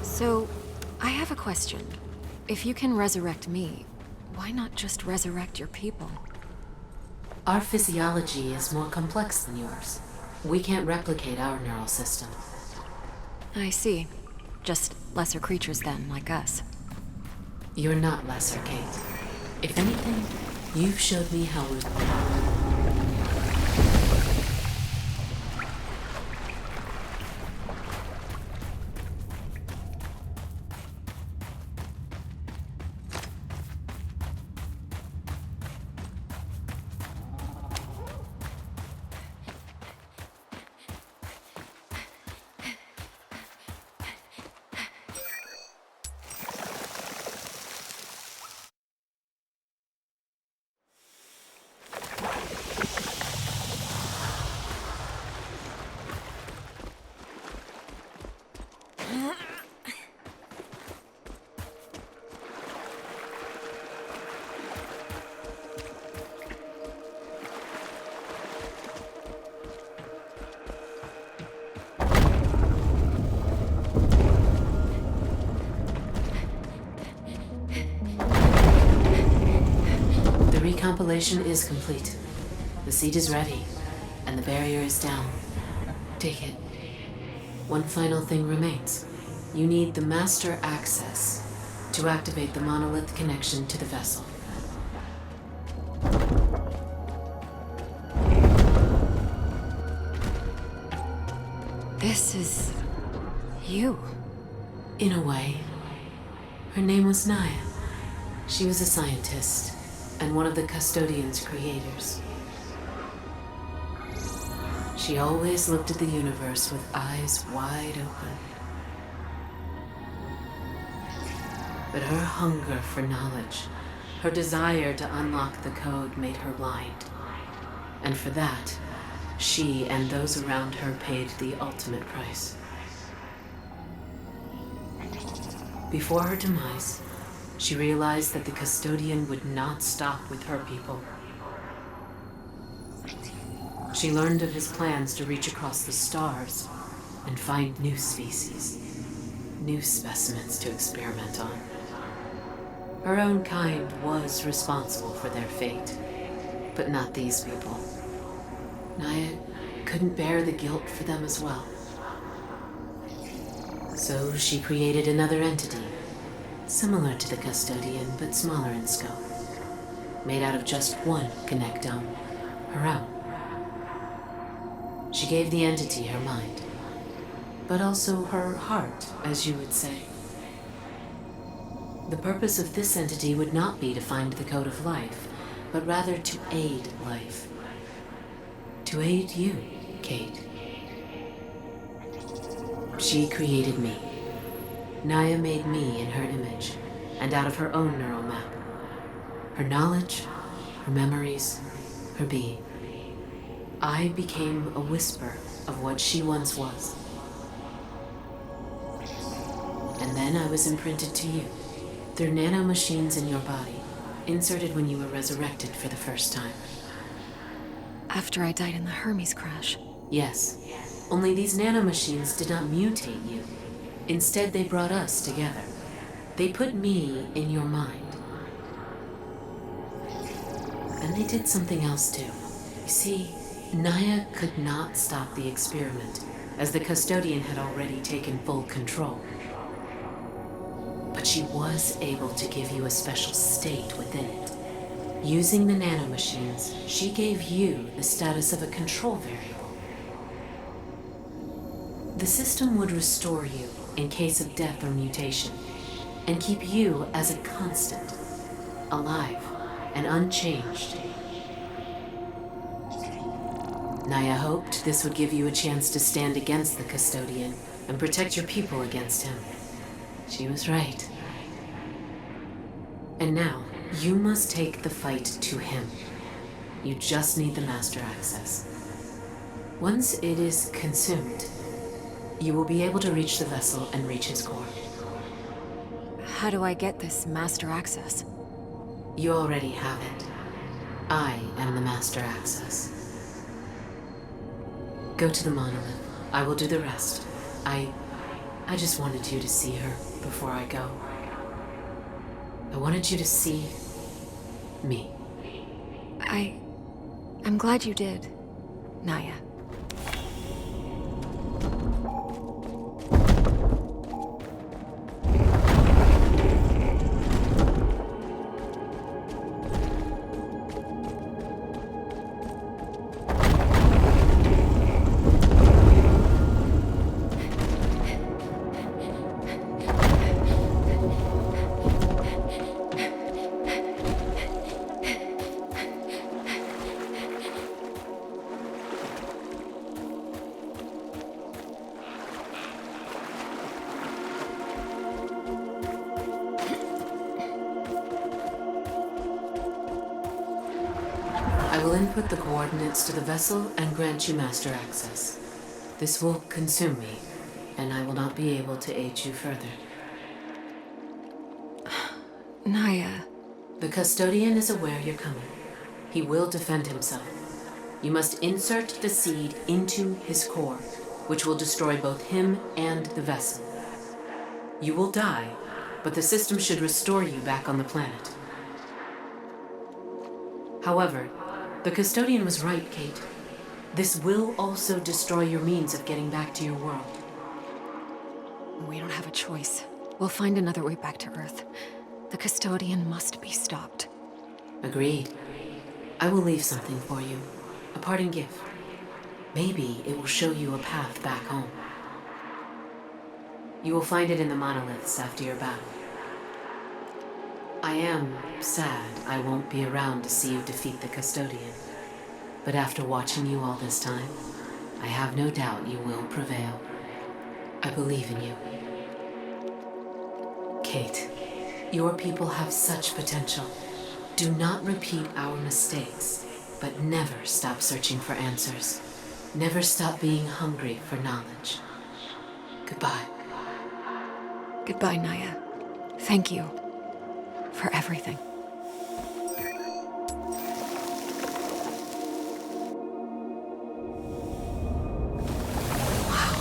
So, I have a question. If you can resurrect me, why not just resurrect your people? Our physiology is more complex than yours. We can't replicate our neural system. I see. Just lesser creatures then, like us. You're not lesser, Kate. If anything, you've showed me how we... recompilation is complete. The seed is ready, and the barrier is down. Take it. One final thing remains. You need the master access to activate the monolith connection to the vessel. This is... you. In a way. Her name was Naya. She was a scientist, and one of the custodian's creators. She always looked at the universe with eyes wide open. But her hunger for knowledge, her desire to unlock the code made her blind. And for that, she and those around her paid the ultimate price. Before her demise, she realized that the custodian would not stop with her people. She learned of his plans to reach across the stars and find new species, new specimens to experiment on. Her own kind was responsible for their fate, but not these people. Naya couldn't bear the guilt for them as well. So she created another entity, similar to the custodian but smaller in scope, made out of just one connectome, her own. She gave the entity her mind, but also her heart, as you would say. The purpose of this entity would not be to find the code of life, but rather to aid life. To aid you, Kate. She created me. Naya made me in her image, and out of her own neural map. Her knowledge, her memories, her being. I became a whisper of what she once was. And then I was imprinted to you, through nanomachines in your body, inserted when you were resurrected for the first time. After I died in the Hermes crash. Yes. Only these nanomachines did not mutate you. Instead, they brought us together. They put me in your mind. And they did something else too. You see, Naya could not stop the experiment, as the custodian had already taken full control. But she was able to give you a special state within it. Using the nanomachines, she gave you the status of a control variable. The system would restore you in case of death or mutation, and keep you as a constant, alive and unchanged. Naya hoped this would give you a chance to stand against the custodian and protect your people against him. She was right. And now, you must take the fight to him. You just need the master access. Once it is consumed, you will be able to reach the vessel and reach his core. How do I get this master access? You already have it. I am the master access. Go to the monolith. I will do the rest. I just wanted you to see her before I go. I wanted you to see me. I'm glad you did, Naya. I will input the coordinates to the vessel and grant you master access. This will consume me, and I will not be able to aid you further. Naya. The custodian is aware you're coming. He will defend himself. You must insert the seed into his core, which will destroy both him and the vessel. You will die, but the system should restore you back on the planet. However, the custodian was right, Kate. This will also destroy your means of getting back to your world. We don't have a choice. We'll find another way back to Earth. The custodian must be stopped. Agreed. I will leave something for you. A parting gift. Maybe it will show you a path back home. You will find it in the monoliths after your battle. I am sad I won't be around to see you defeat the custodian. But after watching you all this time, I have no doubt you will prevail. I believe in you. Kate, your people have such potential. Do not repeat our mistakes, but never stop searching for answers. Never stop being hungry for knowledge. Goodbye. Goodbye, Naya. Thank you for everything. Wow.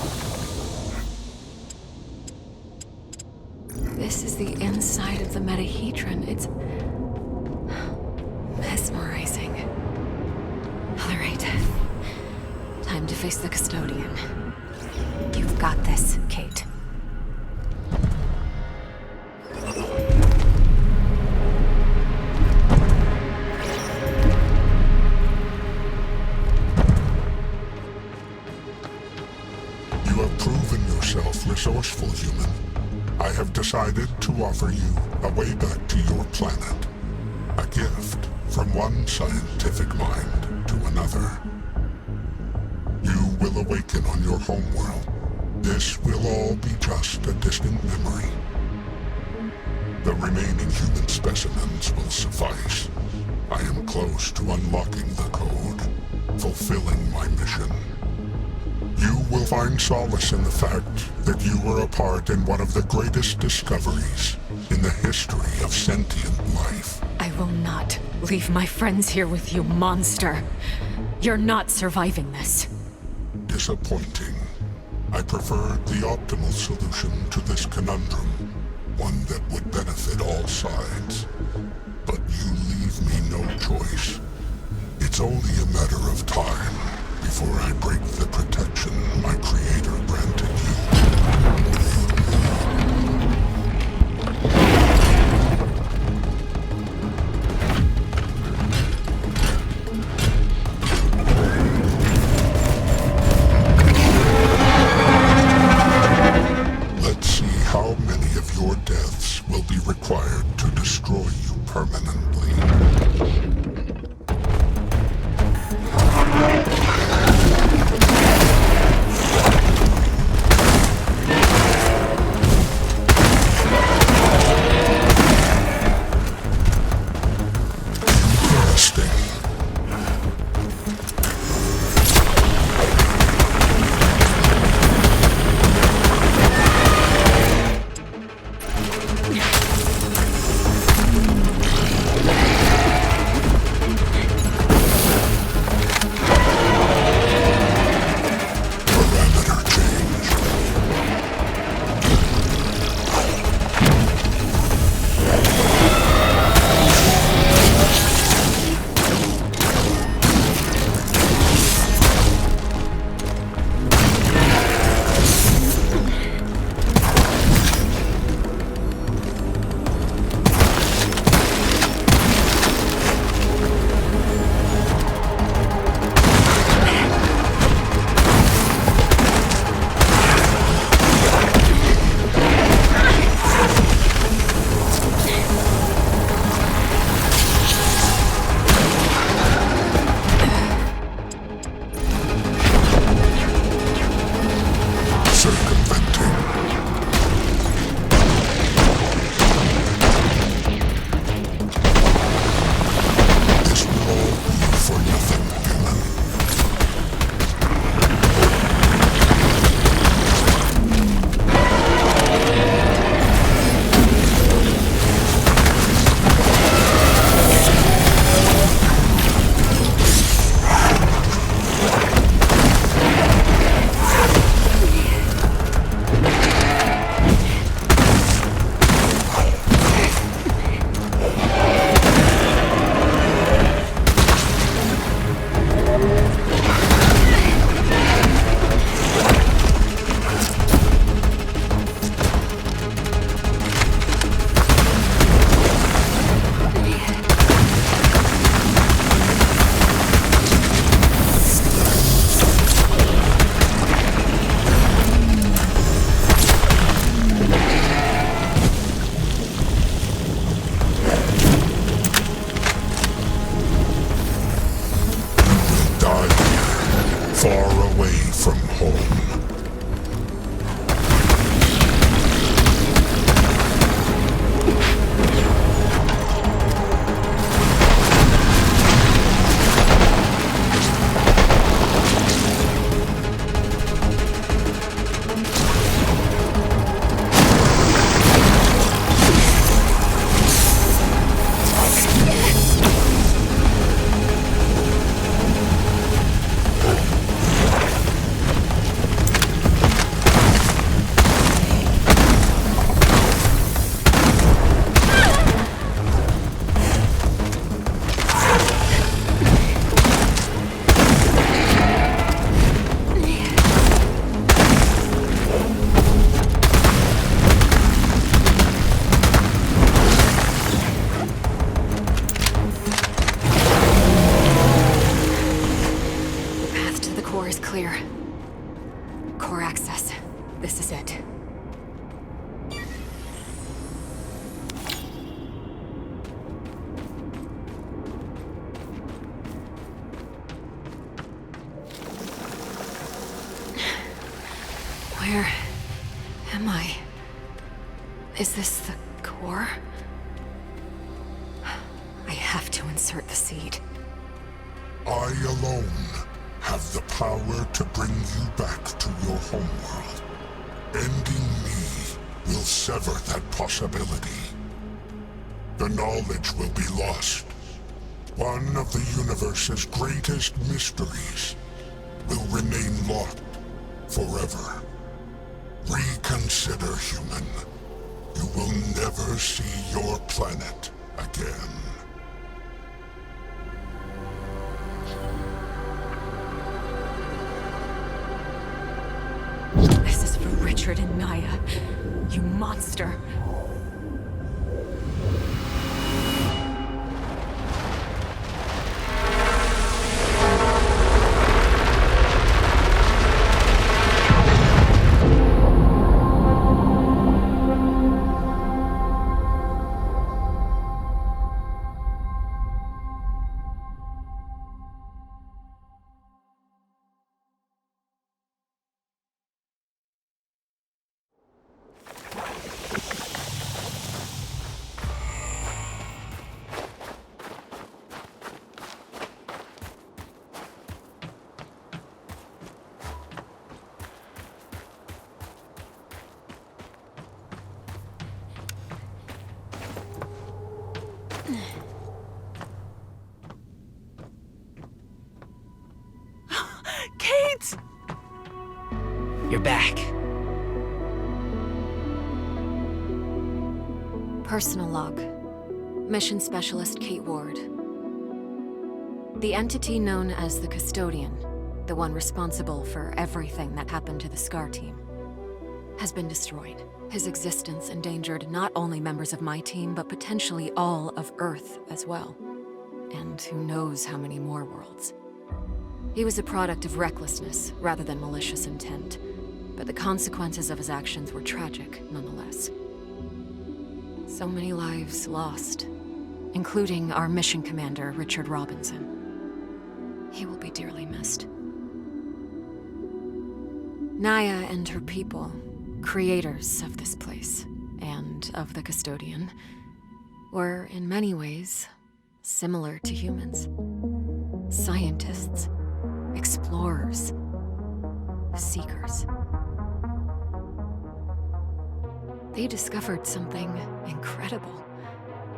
This is the inside of the metahedron. It's mesmerizing. All right. Time to face the custodian. You've got this, Kate. You have proven yourself resourceful, human. I have decided to offer you a way back to your planet. A gift from one scientific mind to another. You will awaken on your homeworld. This will all be just a distant memory. The remaining human specimens will suffice. I am close to unlocking the code, fulfilling my mission. You will find solace in the fact that you were a part in one of the greatest discoveries in the history of sentient life. I will not leave my friends here with you, monster. You're not surviving this. Disappointing. I preferred the optimal solution to this conundrum, one that would benefit all sides. But you leave me no choice. It's only a matter of time before I break the protection my creator granted you. Let's see how many of your deaths will be required to destroy you permanently. far away from home. Where am I? Is this the core? I have to insert the seed. I alone have the power to bring you back to your homeworld. Ending me will sever that possibility. The knowledge will be lost. One of the universe's greatest mysteries will remain locked forever. Reconsider, human. You will never see your planet again. This is for Richard and Naya. You monster. Kate! You're back. Personal log. Mission Specialist Kate Ward. The entity known as the Custodian, the one responsible for everything that happened to the SCAR team, has been destroyed. His existence endangered not only members of my team, but potentially all of Earth as well. And who knows how many more worlds. He was a product of recklessness rather than malicious intent, but the consequences of his actions were tragic nonetheless. So many lives lost, including our mission commander, Richard Robinson. He will be dearly missed. Naya and her people, creators of this place, and of the Custodian, were in many ways similar to humans. Scientists, explorers, seekers. They discovered something incredible.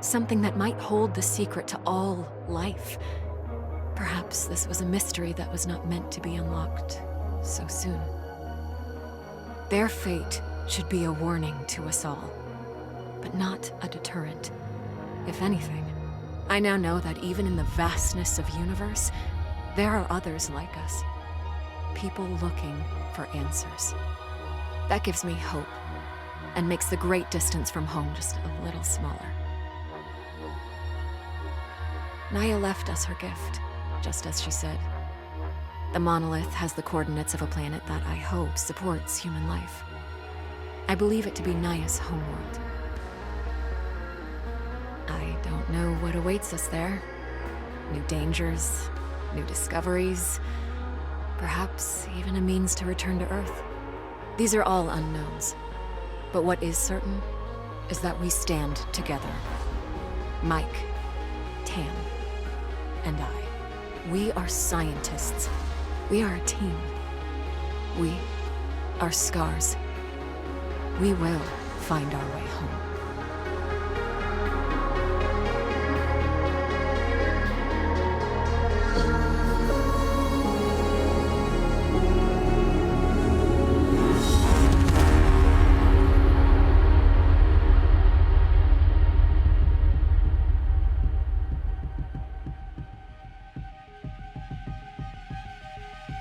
Something that might hold the secret to all life. Perhaps this was a mystery that was not meant to be unlocked so soon. Their fate should be a warning to us all, but not a deterrent. If anything, I now know that even in the vastness of universe, there are others like us. People looking for answers. That gives me hope, and makes the great distance from home just a little smaller. Naya left us her gift, just as she said. The monolith has the coordinates of a planet that I hope supports human life. I believe it to be Naya's homeworld. I don't know what awaits us there. New dangers, new discoveries. Perhaps even a means to return to Earth. These are all unknowns. But what is certain is that we stand together. Mike, Tam, and I. We are scientists. We are a team. We are scars. We will find our way home.